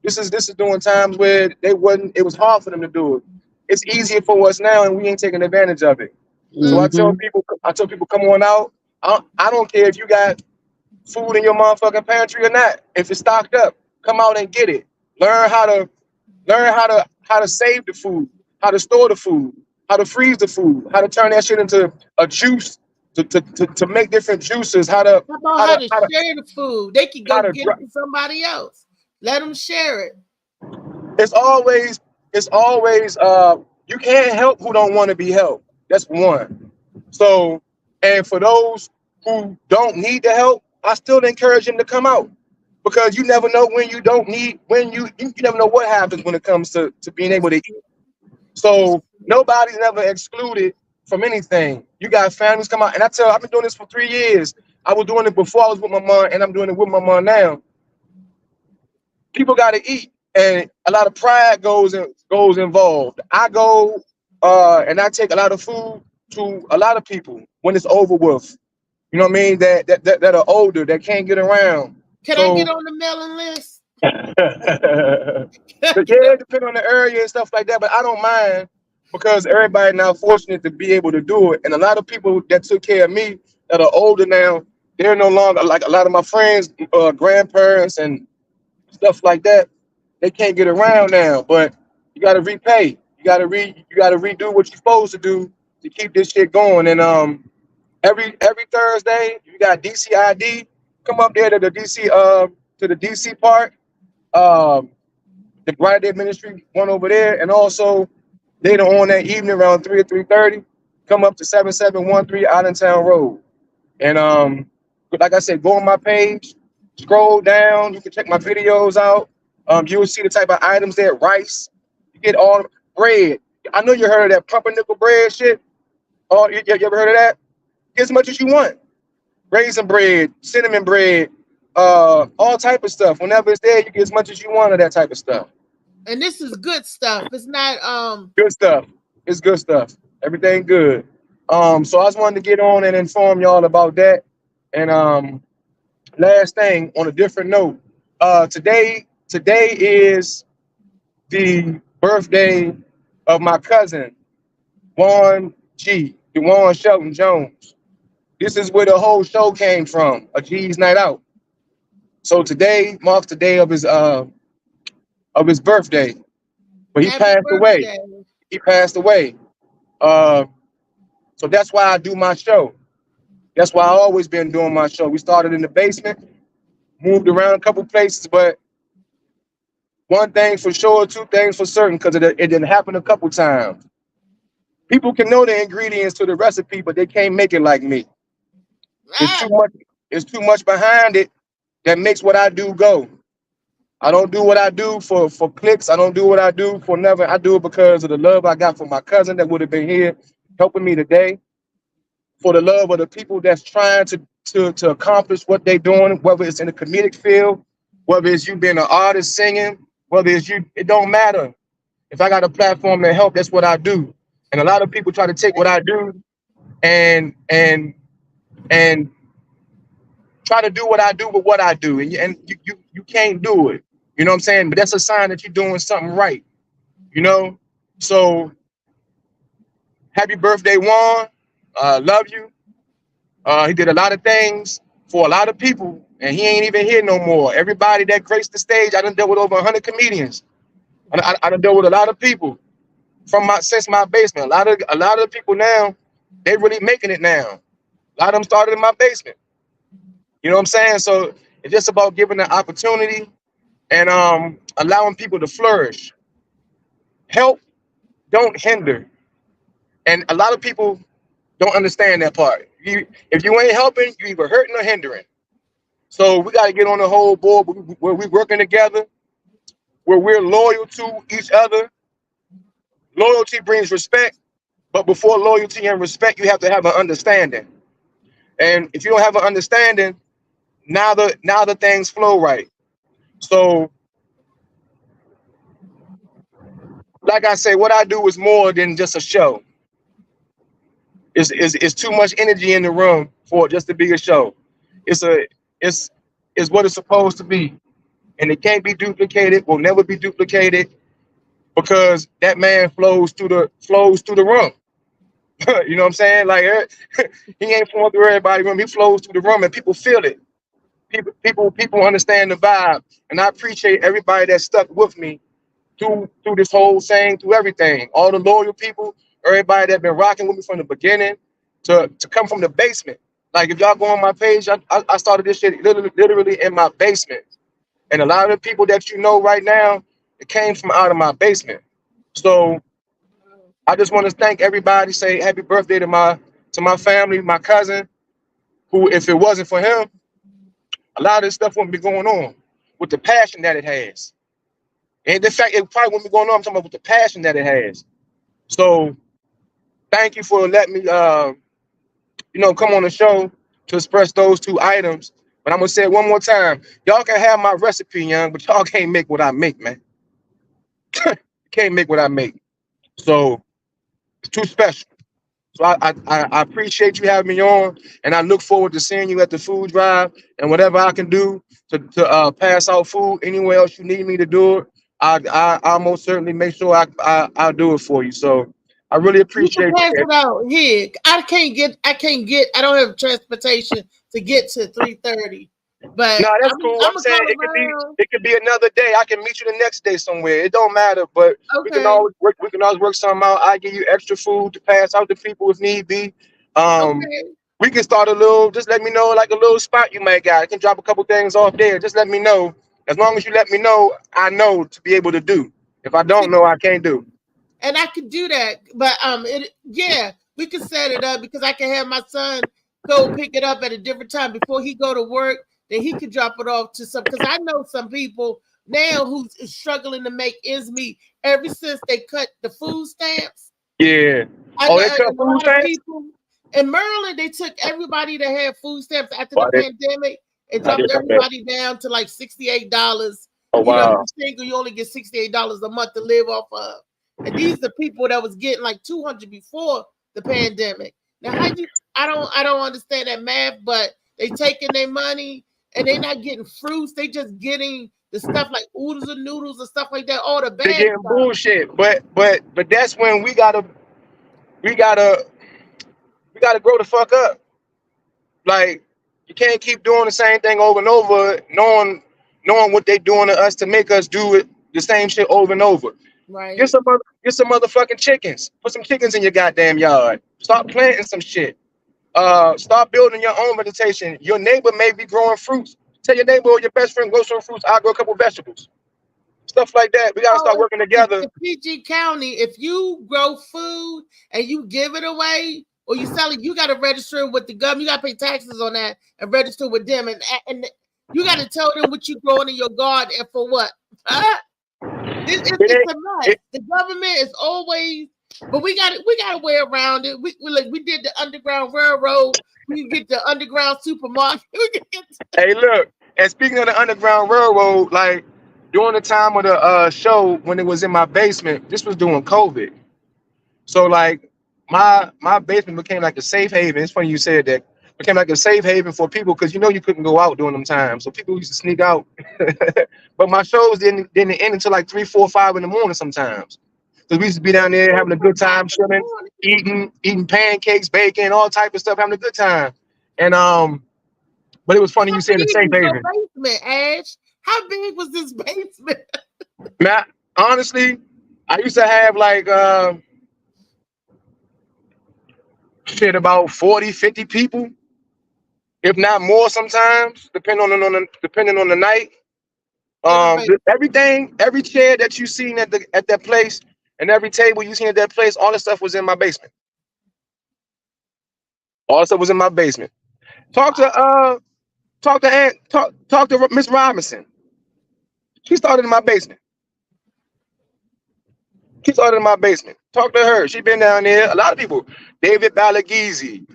This is during times where it was hard for them to do it. It's easier for us now, and we ain't taking advantage of it. So I tell people, come on out. I don't care if you got food in your motherfucking pantry or not. If it's stocked up, come out and get it. Learn how to save the food, how to store the food, how to freeze the food, how to turn that shit into a juice to make different juices. How to share the food. They can go get it from somebody else. Let them share it. It's always you can't help who don't want to be helped. That's one. So, and for those who don't need the help, I still encourage them to come out, because you never know when you never know what happens when it comes to being able to eat. So nobody's never excluded from anything. You got families come out, and I've been doing this for 3 years. I was doing it before I was with my mom, and I'm doing it with my mom now. People got to eat, and a lot of pride goes involved. I go and I take a lot of food to a lot of people when it's over with. You know what I mean? That are older, that can't get around. Can I get on the mailing list? But yeah, it depends on the area and stuff like that. But I don't mind because everybody now fortunate to be able to do it. And a lot of people that took care of me that are older now, they're no longer like a lot of my friends, grandparents and stuff like that. They can't get around now. But you got to repay. You got to redo what you're supposed to do to keep this shit going. And every Thursday you got DCID. Come up there to the DC part. The Bright Day Ministry one over there, and also later on that evening around 3 or 3:30, come up to 7713 Allentown Road. And like I said, go on my page, scroll down, you can check my videos out. You will see the type of items there, rice, you get all bread. I know you heard of that pumpernickel bread shit. Oh, you ever heard of that? Get as much as you want. Raisin bread, cinnamon bread, all type of stuff. Whenever it's there, you get as much as you want of that type of stuff. And this is good stuff. It's not good stuff. It's good stuff. Everything good. So I just wanted to get on and inform y'all about that. And last thing on a different note, today is the birthday of my cousin, Juan Shelton Jones. This is where the whole show came from, a G's Night Out. So today marks the day of his birthday, but he passed away. He passed away. So that's why I do my show. That's why I always been doing my show. We started in the basement, moved around a couple places, but one thing for sure, two things for certain, because it didn't happen a couple times. People can know the ingredients to the recipe, but they can't make it like me. It's too much behind it that makes what I do go. I don't do what I do for clicks. I don't do what I do for nothing. I do it because of the love I got for my cousin that would have been here helping me today, for the love of the people that's trying to accomplish what they're doing, whether it's in the comedic field, whether it's you being an artist singing, whether it's you, it don't matter. If I got a platform to help, that's what I do. And a lot of people try to take what I do and try to do what I do with what I do, and you can't do it. You know what I'm saying? But that's a sign that you're doing something right. You know? So happy birthday, Juan. Love you. He did a lot of things for a lot of people, and he ain't even here no more. Everybody that graced the stage, I done dealt with over 100 comedians. I done dealt with a lot of people since my basement. A lot of people now, they really making it now. A lot of them started in my basement. You know what I'm saying? So it's just about giving the opportunity and allowing people to flourish. Help, don't hinder. And a lot of people don't understand that part. If you ain't helping, you either hurting or hindering. So we got to get on the whole board where we're working together, where we're loyal to each other. Loyalty brings respect, but before loyalty and respect, you have to have an understanding. And if you don't have an understanding, now the things flow right. So, like I say, what I do is more than just a show. It's too much energy in the room for it just to be a show. It's what it's supposed to be, and it can't be duplicated. Will never be duplicated because that man flows through the room. You know what I'm saying? Like he ain't flowing through everybody's room. He flows through the room, and people feel it. People understand the vibe, and I appreciate everybody that stuck with me through this whole thing, through everything. All the loyal people, everybody that been rocking with me from the beginning to come from the basement. Like if y'all go on my page, I started this shit literally in my basement, and a lot of the people that you know right now, it came from out of my basement. So I just want to thank everybody. Say happy birthday to my family, my cousin, who if it wasn't for him, a lot of this stuff wouldn't be going on with the passion that it has. And the fact it probably wouldn't be going on, I'm talking about with the passion that it has. So thank you for letting me come on the show to express those two items. But I'm gonna say it one more time. Y'all can have my recipe, young, but y'all can't make what I make, man. You can't make what I make. So it's too special. So I appreciate you having me on, and I look forward to seeing you at the food drive and whatever I can do to pass out food anywhere else you need me to do it. I'll most certainly make sure I'll do it for you. So I really You can appreciate pass you. it out here. I don't have transportation to get to 3:30. But No, that's I'm cool. I'm gonna saying come around. it could be another day. I can meet you the next day somewhere. It don't matter, but Okay. we can always work something out. I give you extra food to pass out to people if need be. Um, Okay. we can start a little. Just let me know, like a little spot you might got. I can drop a couple things off there. Just let me know. As long as you let me know, I know to be able to do. If I don't know, I can't do. And I could do that. But we can set it up because I can have my son go pick it up at a different time before he go to work. Then he could drop it off to some, because I know some people now who's struggling to make ends meet ever since they cut the food stamps. Yeah. I Oh, know they cut a food lot of stamps? people in Maryland, they took everybody that had food stamps after Why the they- pandemic and I dropped didn't know that. everybody down to like $68. Oh, You know, wow. if you're single, you only get $68 a month to live off of. And these are people that was getting like 200 before the pandemic. Now, I don't understand that math, but they taking their money and they're not getting fruits. They just getting the stuff like oodles and noodles and stuff like that. All the They bad getting stuff. bullshit. But that's when we gotta grow the fuck up. Like, you can't keep doing the same thing over and over, knowing what they doing to us to make us do it the same shit over and over. Right. Get some motherfucking chickens. Put some chickens in your goddamn yard. Stop planting some shit. Start building your own vegetation. Your neighbor may be growing fruits. Tell your neighbor or your best friend grow some fruits. I'll grow a couple vegetables. Stuff like that. We gotta start working together. In PG County, if you grow food and you give it away or you sell it, you got to register with the government. You got to pay taxes on that and register with them. And you got to tell them what you growing in your garden and for what. It's a mess. The government is always, but we got a way around it. We did the Underground Railroad. We can get the underground supermarket. Hey, look. And speaking of the Underground Railroad, like during the time of the show when it was in my basement, this was during COVID. So like my basement became like a safe haven. It's funny you said that. Became like a safe haven for people because you couldn't go out during them times. So people used to sneak out. But my shows didn't end until like 3, 4, 5 in the morning sometimes. Because we used to be down there having a good time, chilling, eating pancakes, bacon, all type of stuff, having a good time. And but it was funny you said the safe haven. Basement, Ash. How big was this basement? Matt, honestly, I used to have like about 40, 50 people, if not more sometimes, depending on the night. Everything, every chair that you seen at that place, and every table you seen at that place, all the stuff was in my basement. All the stuff was in my basement. Talk to Miss Robinson. She started in my basement. Talk to her. She been down there. A lot of people. David Balagizi,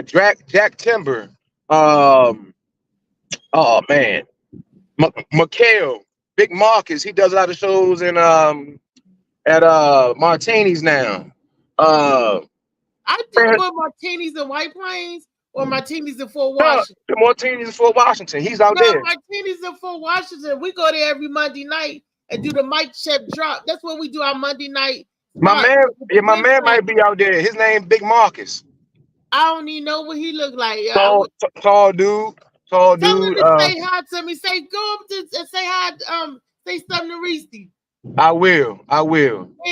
Jack Timber. Oh man, Mikhail, Big Marcus. He does a lot of shows in at Martinis now. I think what Martinis in White Plains or Martinis in Fort Washington. The Martinis in Fort Washington. He's out there. Martinis in Fort Washington. We go there every Monday night and do the mic check drop. That's what we do our Monday night. My man might be out there. His name Big Marcus. I don't even know what he looked like. Tall dude. Tell him to say hi to me. Say go up to and say hi. Say something to Reese. I will. Yeah,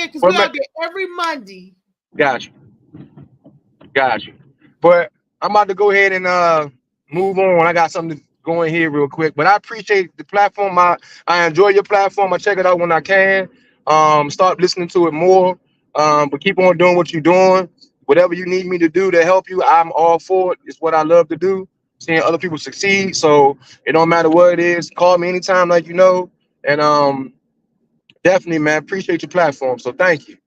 because we're out there every Monday. Got you. But I'm about to go ahead and move on. I got something going here real quick. But I appreciate the platform. I enjoy your platform. I check it out when I can. Start listening to it more. But keep on doing what you're doing. Whatever you need me to do to help you, I'm all for it. It's what I love to do. Seeing other people succeed. So it don't matter what it is. Call me anytime, like you know. And definitely, man, appreciate your platform. So thank you.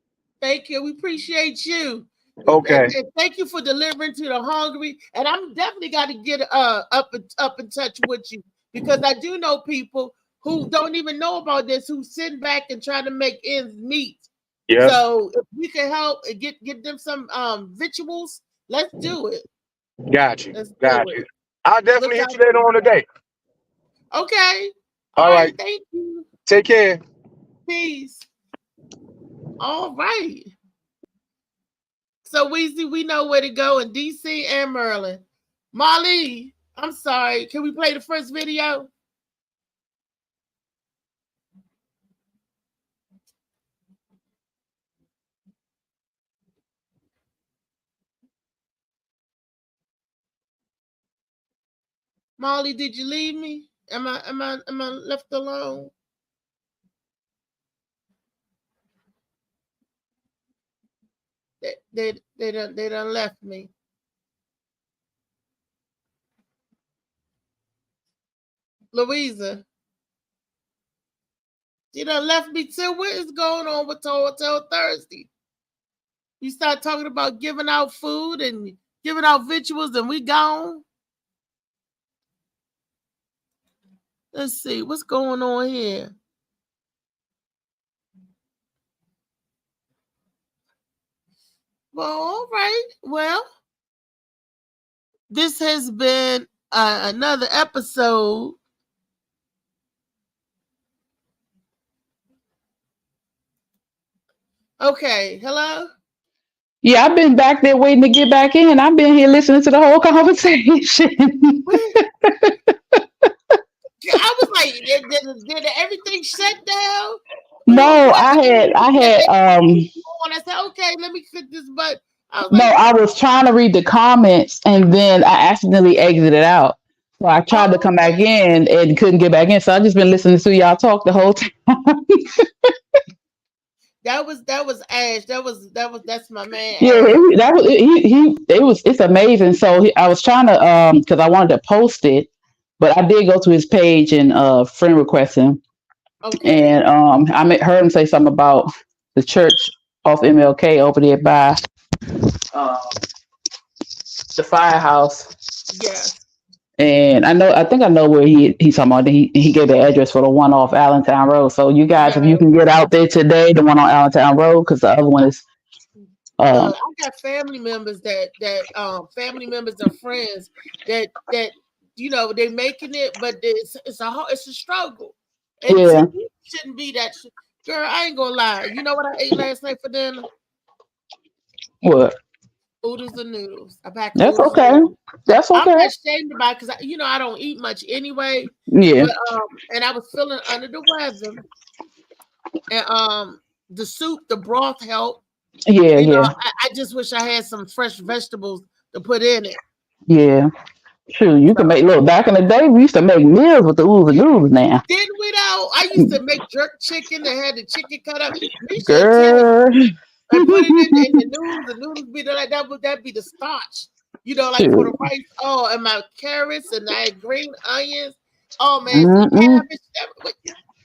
Thank you. We appreciate you. Okay. And thank you for delivering to the hungry. And I'm definitely got to get up in touch with you because I do know people who don't even know about this, who sit back and try to make ends meet. Yeah, So if we can help and get them some victuals, let's do it. got you, Let's do got it. you. I'll Look definitely hit out you for later on that. today. Okay. All All right. right, Thank you. take care. Peace. All right. So Weezy, we know where to go in DC and Maryland. Molly, I'm sorry. Can we play the first video? Molly, did you leave me? Am I left alone? They done left me. Louisa, you done left me too. What is going on with Hotel Thursday? You start talking about giving out food and giving out victuals, and we gone. Let's see what's going on here. Well, all right. Well, this has been another episode. Okay, hello. Yeah, I've been back there waiting to get back in. I've been here listening to the whole conversation. I was like, did everything shut down? No, I had When I said, okay, let me click this button. I was no, like, I was trying to read the comments and then I accidentally exited out. So I tried to come back okay. in and couldn't get back in. So I just been listening to y'all talk the whole time. That was Ash. That's my man. Yeah, Ash. that was it's amazing. So I was trying to because I wanted to post it, but I did go to his page and friend request him, Okay. and heard him say something about the church off MLK over there by um, the firehouse. Yes. And I think I know where he's talking about. He gave the address for the one off Allentown Road. So you guys, if you can get out there today, the one on Allentown Road, because the other one is. I got family members that family members and friends that they making it, but it's a struggle. And Yeah. it shouldn't be that. Girl, I ain't gonna lie. You know what I ate last night for dinner? What? Oodles and noodles. I packed. That's okay. That's okay. I'm not ashamed about it because I don't eat much anyway. Yeah. But, and I was feeling under the weather, and the soup, the broth helped. Yeah, yeah. I just wish I had some fresh vegetables to put in it. Yeah. True. You can make back in the day we used to make meals with the oodles and noodles now. Didn't we though? I used to make jerk chicken and had the chicken cut up. Girl. And put it in the noodles. The noodles be like that'd be the starch. Like for the rice. Oh, and my carrots and I had green onions. Oh man, cabbage.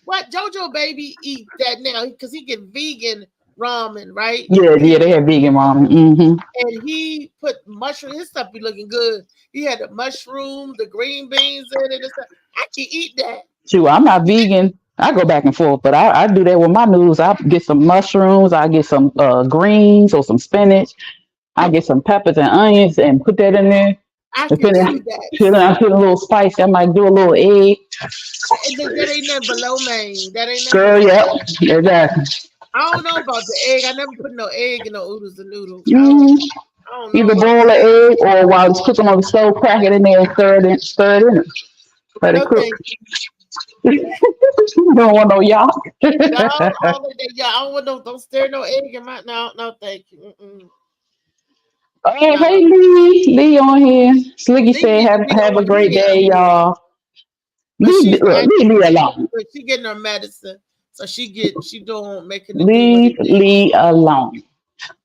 What JoJo baby eat that now because he get vegan ramen, right? Yeah, they have vegan ramen. Mm-hmm. And he put mushroom. His stuff be looking good. He had the mushroom, the green beans in it. And stuff. I can eat that. True, I'm not vegan. I go back and forth, but I do that with my noodles. I get some mushrooms, I get some greens or some spinach. I get some peppers and onions and put that in there. I can do that. I put a little spice. I might do a little egg. That ain't nothing below me. That ain't nothing. Girl, yeah, exactly. I don't know about the egg. I never put no egg in no oodles and noodles. Mm-hmm. I don't know. Either boil the egg or while it's cooking on the stove, crack it in there and stir it in. Let it cook. You don't want no y'all. No, I don't want no. Don't stir no egg in my. No, thank you. Mm-mm. Oh, hey Lee on here. Slicky said, "Have a great day, y'all." Leave Lee alone. She getting her medicine, so she doing making. Leave Lee alone.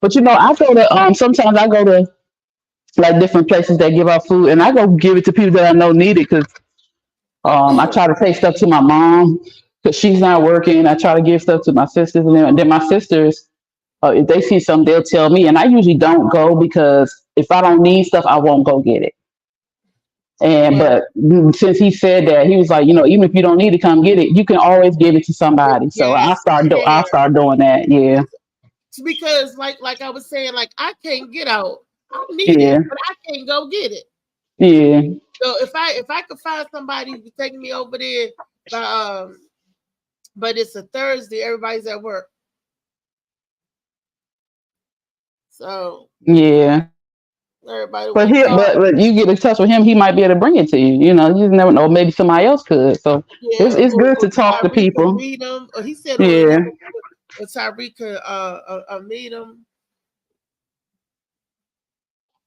But I go to sometimes I go to like different places that give out food, and I go give it to people that I know need it because I try to take stuff to my mom because she's not working. I try to give stuff to my sisters, and then my sisters. If they see something, they'll tell me, and I usually don't go because if I don't need stuff, I won't go get it. But since he said that, he was like, even if you don't need to come get it, you can always give it to somebody. So I start doing that. Yeah. because like I was saying, like I can't get out. I need Yeah. it, but I can't go get it. Yeah. So if I could find somebody who's taking me over there, but it's a Thursday, everybody's at work. So Yeah. everybody But we here, call, but you get in touch with him, he might be able to bring it to you. You know, you never know. Maybe somebody else could. So yeah, it's good to talk to Tyreek could people. meet him. Or he said on Yeah. or Tyreek could meet him.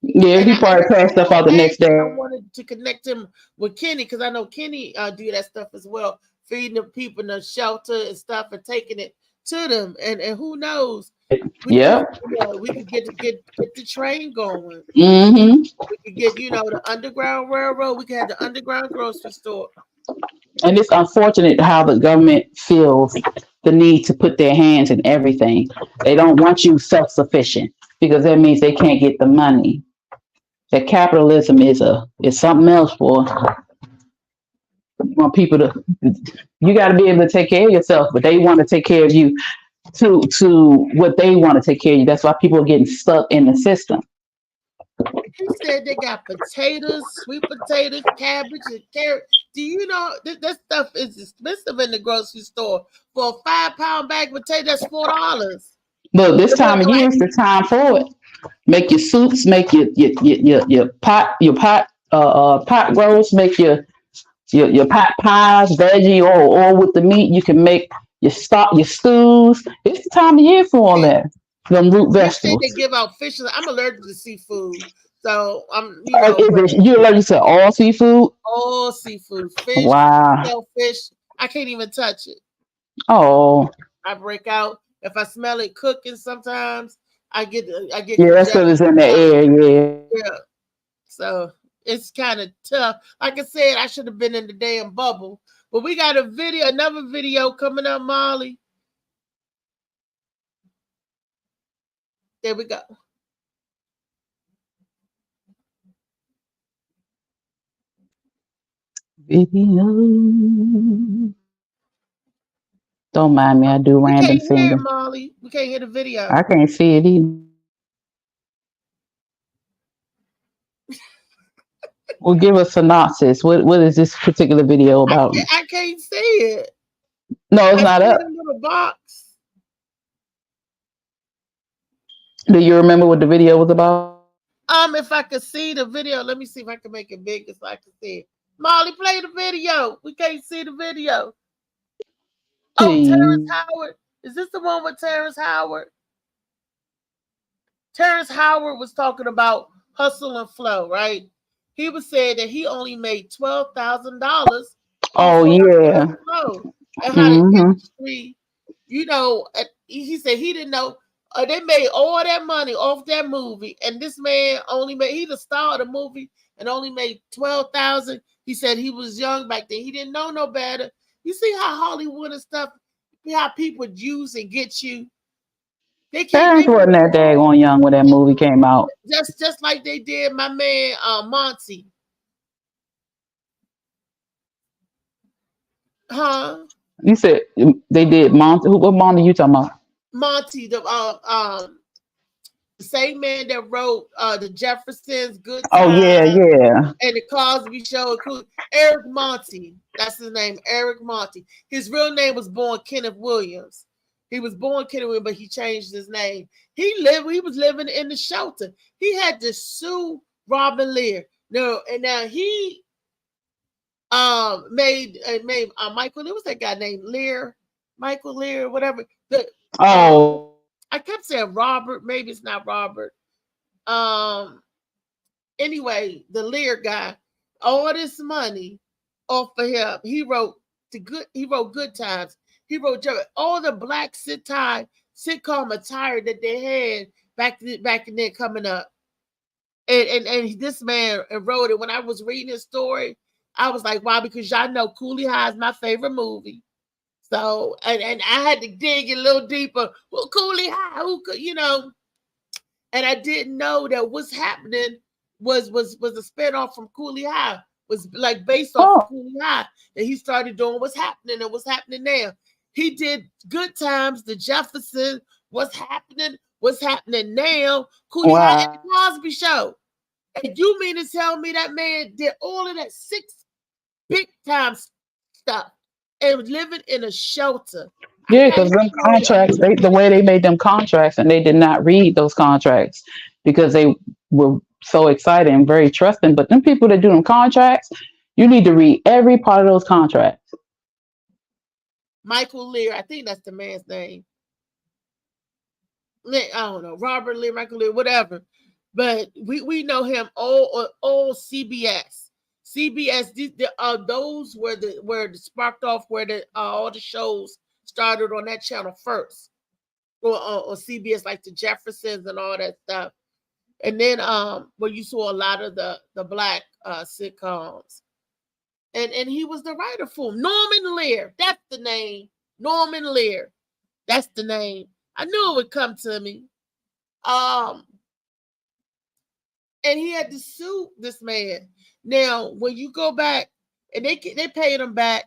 Yeah, And he probably passed stuff out the next day. I wanted to connect him with Kenny because I know Kenny do that stuff as well, feeding the people in the shelter and stuff and taking it to them. And who knows? Yeah. We could get the train going. Mm-hmm. We could get the Underground Railroad. We could have the underground grocery store. And it's unfortunate how the government feels the need to put their hands in everything. They don't want you self-sufficient because that means they can't get the money. That capitalism is something else for. You want people to, you got to be able to take care of yourself, but they want to take care of you to what they want to take care of you. That's why people are getting stuck in the system. He said they got potatoes, sweet potatoes, cabbage, and carrot. Do you know that stuff is expensive in the grocery store? For a 5-pound bag of potato, that's $4. Look, this time of year is the time for it. Make your soups, make your pot roast, make your pot pies, veggie or with the meat. You can make your stews. It's the time of year for all that. Them root vegetables. They give out fish. I'm allergic to seafood, so I'm you allergic to all seafood? All seafood, fish, wow, shellfish. I can't even touch it. Oh, I break out if I smell it cooking. Sometimes I get. Yeah, that's because it's in the air. Yeah. So it's kind of tough. Like I said, I should have been in the damn bubble. But we got another video coming up, Molly. There we go. Video. Don't mind me. I do random singing. Hear it, Molly. We can't hear the video. I can't see it either. Well, give a synopsis. What is this particular video about? I can't see it. No, it's not up. A little box. Do you remember what the video was about? If I could see the video, let me see if I can make it bigger so I can see it. Molly, play the video. We can't see the video. Oh, Terrence Howard. Is this the one with Terrence Howard? Terrence Howard was talking about Hustle and Flow, right? He was saying that he only made $12,000. Oh, yeah. And how the industry, he said he didn't know. They made all that money off that movie, and this man he the star of the movie and only made $12,000. He said he was young back then. He didn't know no better. You see how Hollywood and stuff, how people use and get you. They can't. Wasn't that daggone young when that movie came out. Just like they did my man Monty. Huh? You said they did Monty. What Monty you talking about? Monty, the same man that wrote the Jeffersons, Good Times, and the Cosby Show, Eric Monty. That's his name, Eric Monty. His real name was born Kenneth Williams. He was born Kenneth Williams, but he changed his name. He was living in the shelter. He had to sue Robin Lear. No, and now he made Michael. There was that guy named Lear, Michael Lear, whatever. I kept saying Robert. Maybe it's not Robert. Anyway, the Lear guy, all this money off of him. He wrote Good Times. He wrote all the black sitcom attire that they had back in there coming up. And this man wrote it. When I was reading his story, I was like, wow, because y'all know Cooley High is my favorite movie. So, and I had to dig a little deeper. Well, Cooley High, and I didn't know that what's happening was a spinoff from Cooley High, was like based off of Cooley High. And he started doing what's happening and what's happening now. He did Good Times, The Jeffersons, what's happening now. Cooley had the Wow. Cosby Show. And you mean to tell me that man did all of that 6 big time stuff and was living in a shelter? Yeah, because them contracts, the way they made them contracts, and they did not read those contracts because they were so excited and very trusting. But them people that do them contracts, you need to read every part of those contracts. Michael Lear, I think that's the man's name. I don't know, Robert Lear, Michael Lear, whatever. But we know him all CBS. CBS, those were the sparked off where all the shows started on that channel first, or CBS, like the Jeffersons and all that stuff. And then where you saw a lot of the black sitcoms. And he was the writer for him. Norman Lear, that's the name. Norman Lear, that's the name. I knew it would come to me. And he had to sue this man. Now, when you go back, and they paid him back,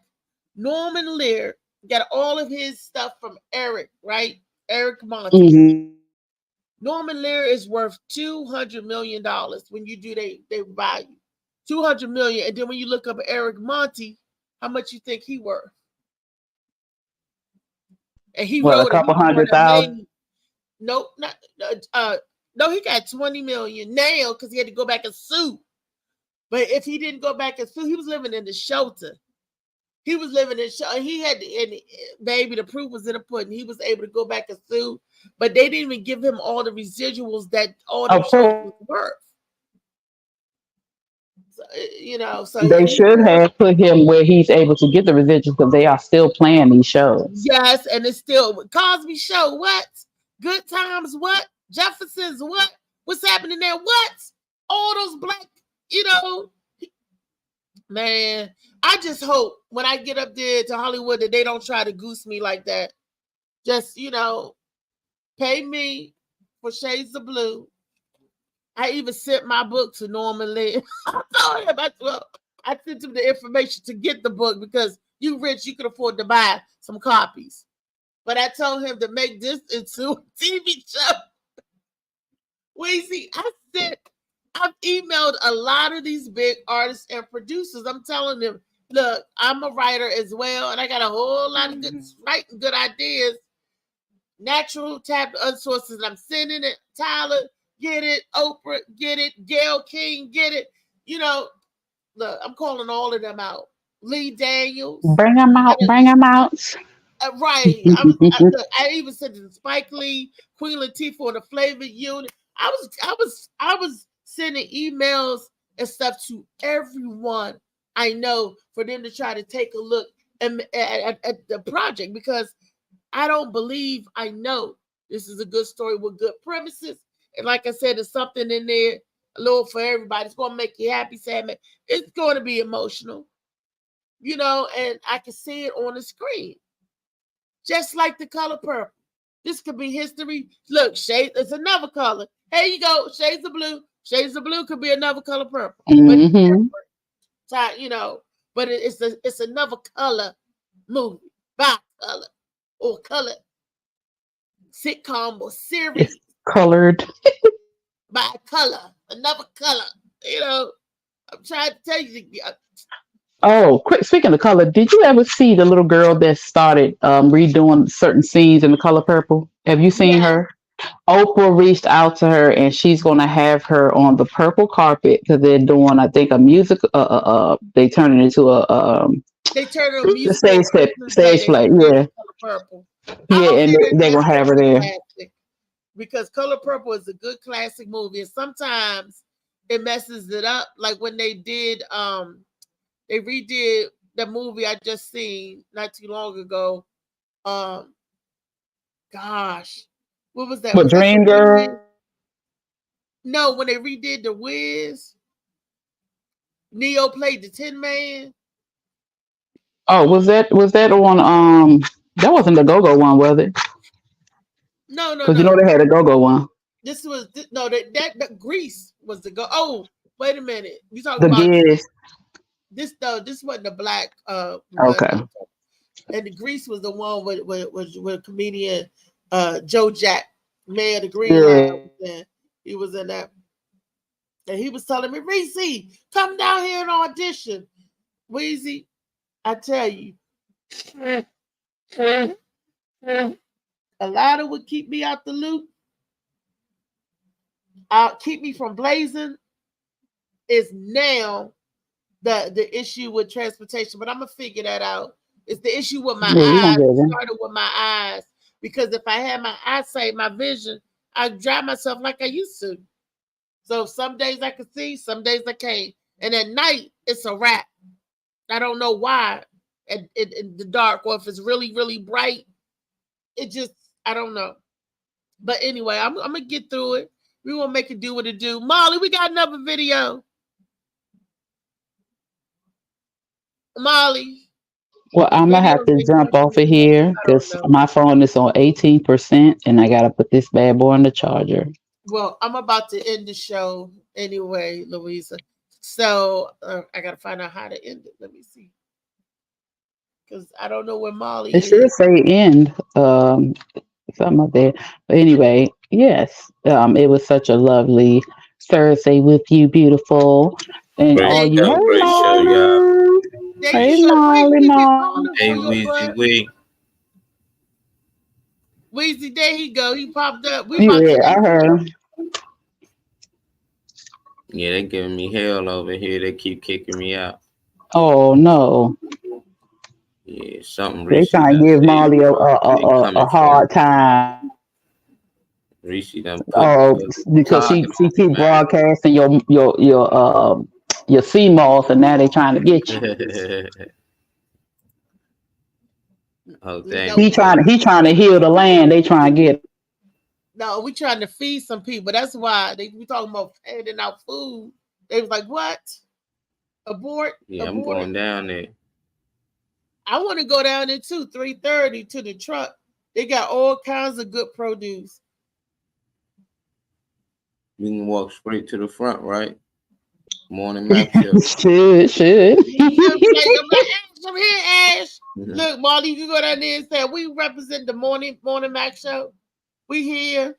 Norman Lear got all of his stuff from Eric, right? Eric Monty. Mm-hmm. Norman Lear is worth $200 million when you do they value. $200 million. And then when you look up Eric Monty, how much you think he worth? And he wrote a couple $100,000. Nope, no, he got 20 million now because he had to go back and sue. But if he didn't go back and sue, he was living in the shelter. He was living in shelter. He had to, and baby, the proof was in the pudding. He was able to go back and sue, but they didn't even give him all the residuals that all the shows was worth. So, so they should have put him where he's able to get the residuals because they are still playing these shows. Yes, and it's still Cosby Show. What? Good Times. What? Jefferson's. What? What's happening there? What? All those black, man. I just hope when I get up there to Hollywood that they don't try to goose me like that. Just pay me for Shades of Blue. I even sent my book to Norman Lear. I told him, I sent him the information to get the book because you rich, you can afford to buy some copies. But I told him to make this into a TV show. Weezy, I've emailed a lot of these big artists and producers. I'm telling them, look, I'm a writer as well, and I got a whole lot of good ideas. Natural tap sources. I'm sending it. Tyler, get it. Oprah, get it. Gayle King, get it. Look, I'm calling all of them out. Lee Daniels. Bring them out. Bring them out. Right. I even said to Spike Lee, Queen Latifah on the Flavor Unit. I was sending emails and stuff to everyone I know for them to try to take a look at the project because I don't believe I know this is a good story with good premises. And like I said, there's something in there, a little for everybody. It's going to make you happy, sad, man. It's going to be emotional, and I can see it on the screen. Just like The Color Purple. This could be history. Look, shade, it's another color. Here you go, Shades of Blue. Shades of Blue could be another Color Purple. Mm-hmm. But it's another color movie, by color or color sitcom or series. It's colored by color, another color. I'm trying to tell you. Oh, quick! Speaking of color, did you ever see the little girl that started redoing certain scenes in The Color Purple? Have you seen her? Oprah reached out to her, and she's going to have her on the purple carpet because they're doing, I think, a music. They turn it into They turn it into a stage play. Yeah, Purple. Yeah, and they're gonna have her there because Color Purple is a good classic movie, and sometimes it messes it up. Like when they did, they redid the movie I just seen not too long ago. Gosh. What was that? What, Dreamgirls? No, when they redid The Wiz, Neo played the Tin Man. Oh, was that on that wasn't the Go-Go one, was it? No. Because they had a Go-Go one. This was that Grease was the go. Oh, wait a minute. You The talking about Giz. this though? This wasn't the black Okay. And the Grease was the one with comedian Joe Jack, Mayor of the Green Yeah. Line. He was in that. And he was telling me, Reese, come down here and audition. Weezy, I tell you, a lot of would keep me out the loop. Keep me from blazing is now the issue with transportation, but I'm gonna figure that out. It's the issue with my eyes. It started with my eyes because if I had my eyesight, my vision, I drive myself like I used to. So some days I can see, some days I can't, and at night it's a wrap. I don't know why. In the dark, or if it's really, really bright, it just I don't know. But anyway, I'm gonna get through it. We gonna make it do what it do. Molly, we got another video. Molly. Well, I'm gonna have to jump off of here because my phone is on 18%, and I gotta put this bad boy on the charger. Well, I'm about to end the show anyway, Louisa. So I gotta find out how to end it. Let me see, because I don't know where Molly It is. should say end. Something up there. But anyway, yes. It was such a lovely Thursday with you, beautiful. And Great all you show, great show, y'all. Hey, Molly, Mom. Hey, Weezy. Weezy, there he go. He popped up. Yeah, I heard. Yeah, they giving me hell over here. They keep kicking me out. Oh no. Yeah, something. They trying to give Molly a hard time. Reese done because she keep broadcasting your CMOS, and now they trying to get you. Oh dang. He trying to heal the land. They trying to get. No, we trying to feed some people. That's why we talking about handing out food. They was like, what? Abort? Yeah, abort. I'm going down there. I want to go down there too, 3:30 to the truck. They got all kinds of good produce. We can walk straight to the front, right? Morning Mac show. Should. I'm here, Ash. Look, Molly, you can go down there and say, we represent the morning Mac show. We here.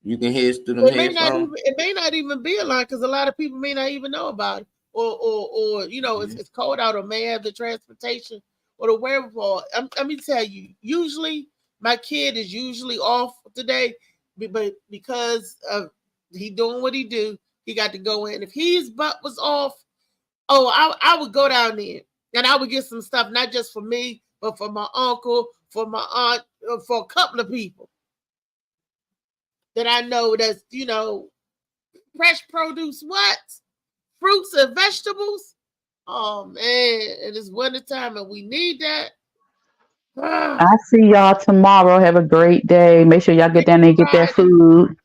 You can hear us through them headphones. It may not even be a line because a lot of people may not even know about it. Or you know, it's cold out, or may have the transportation or the wherewithal. Let me tell you, usually my kid is usually off today, but because of he doing what he do, he got to go in. If his butt was off, I would go down there and I would get some stuff, not just for me, but for my uncle, for my aunt, for a couple of people that I know that's, you know, fresh produce, what? Fruits and vegetables. Oh man, it is wintertime and we need that. I see y'all tomorrow. Have a great day. Make sure y'all get down there and get that food.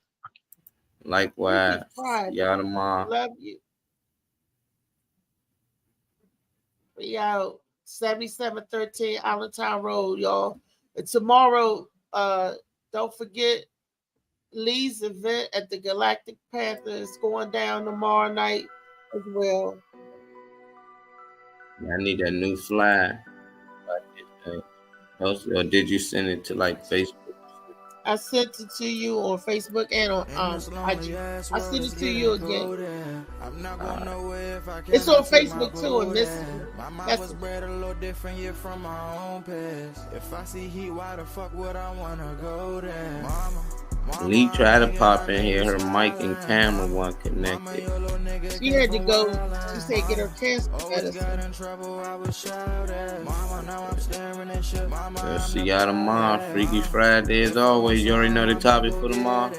Likewise. Y'all tomorrow. Love you. We out 7713 Allentown Road, y'all. And tomorrow, don't forget Lee's event at the Galactic Panther is going down tomorrow night as well. I need that new flyer. Or did you send it to like Facebook? I sent it to you on Facebook and on IG. I sent it to you again. It's on Facebook too, and this. That's if I see heat, why the fuck would I wanna go there? Lee tried to pop in here. Her mic and camera weren't connected. She had to go. She said get her cancer medicine. See y'all tomorrow. Freaky Friday as always. You already know the topic for tomorrow?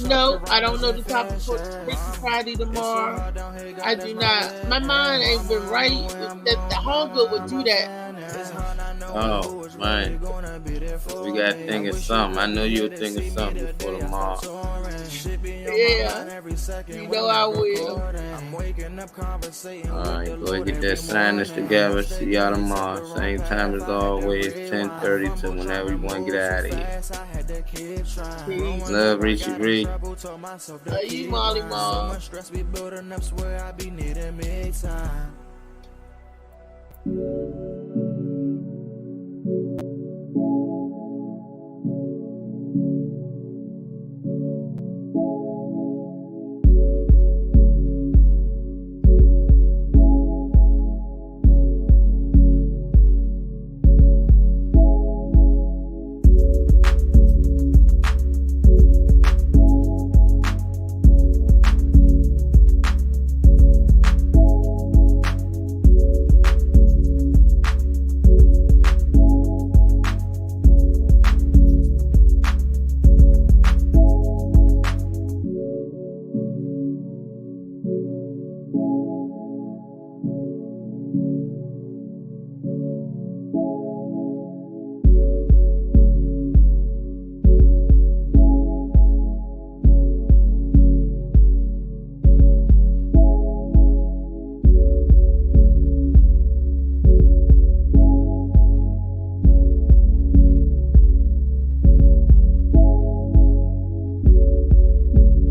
No, I don't know the topic for Freaky Friday tomorrow. I do not. My mind ain't been right. The hunger would do that. Oh man, we got to think of something. I know you'll think of something before tomorrow. Yeah, you know I will. Alright, go ahead and get that sinus together. See y'all tomorrow. Same time as always, 10:30 to whenever you want to get out of here. Love, Richie Reed. Love you, Molly Mom.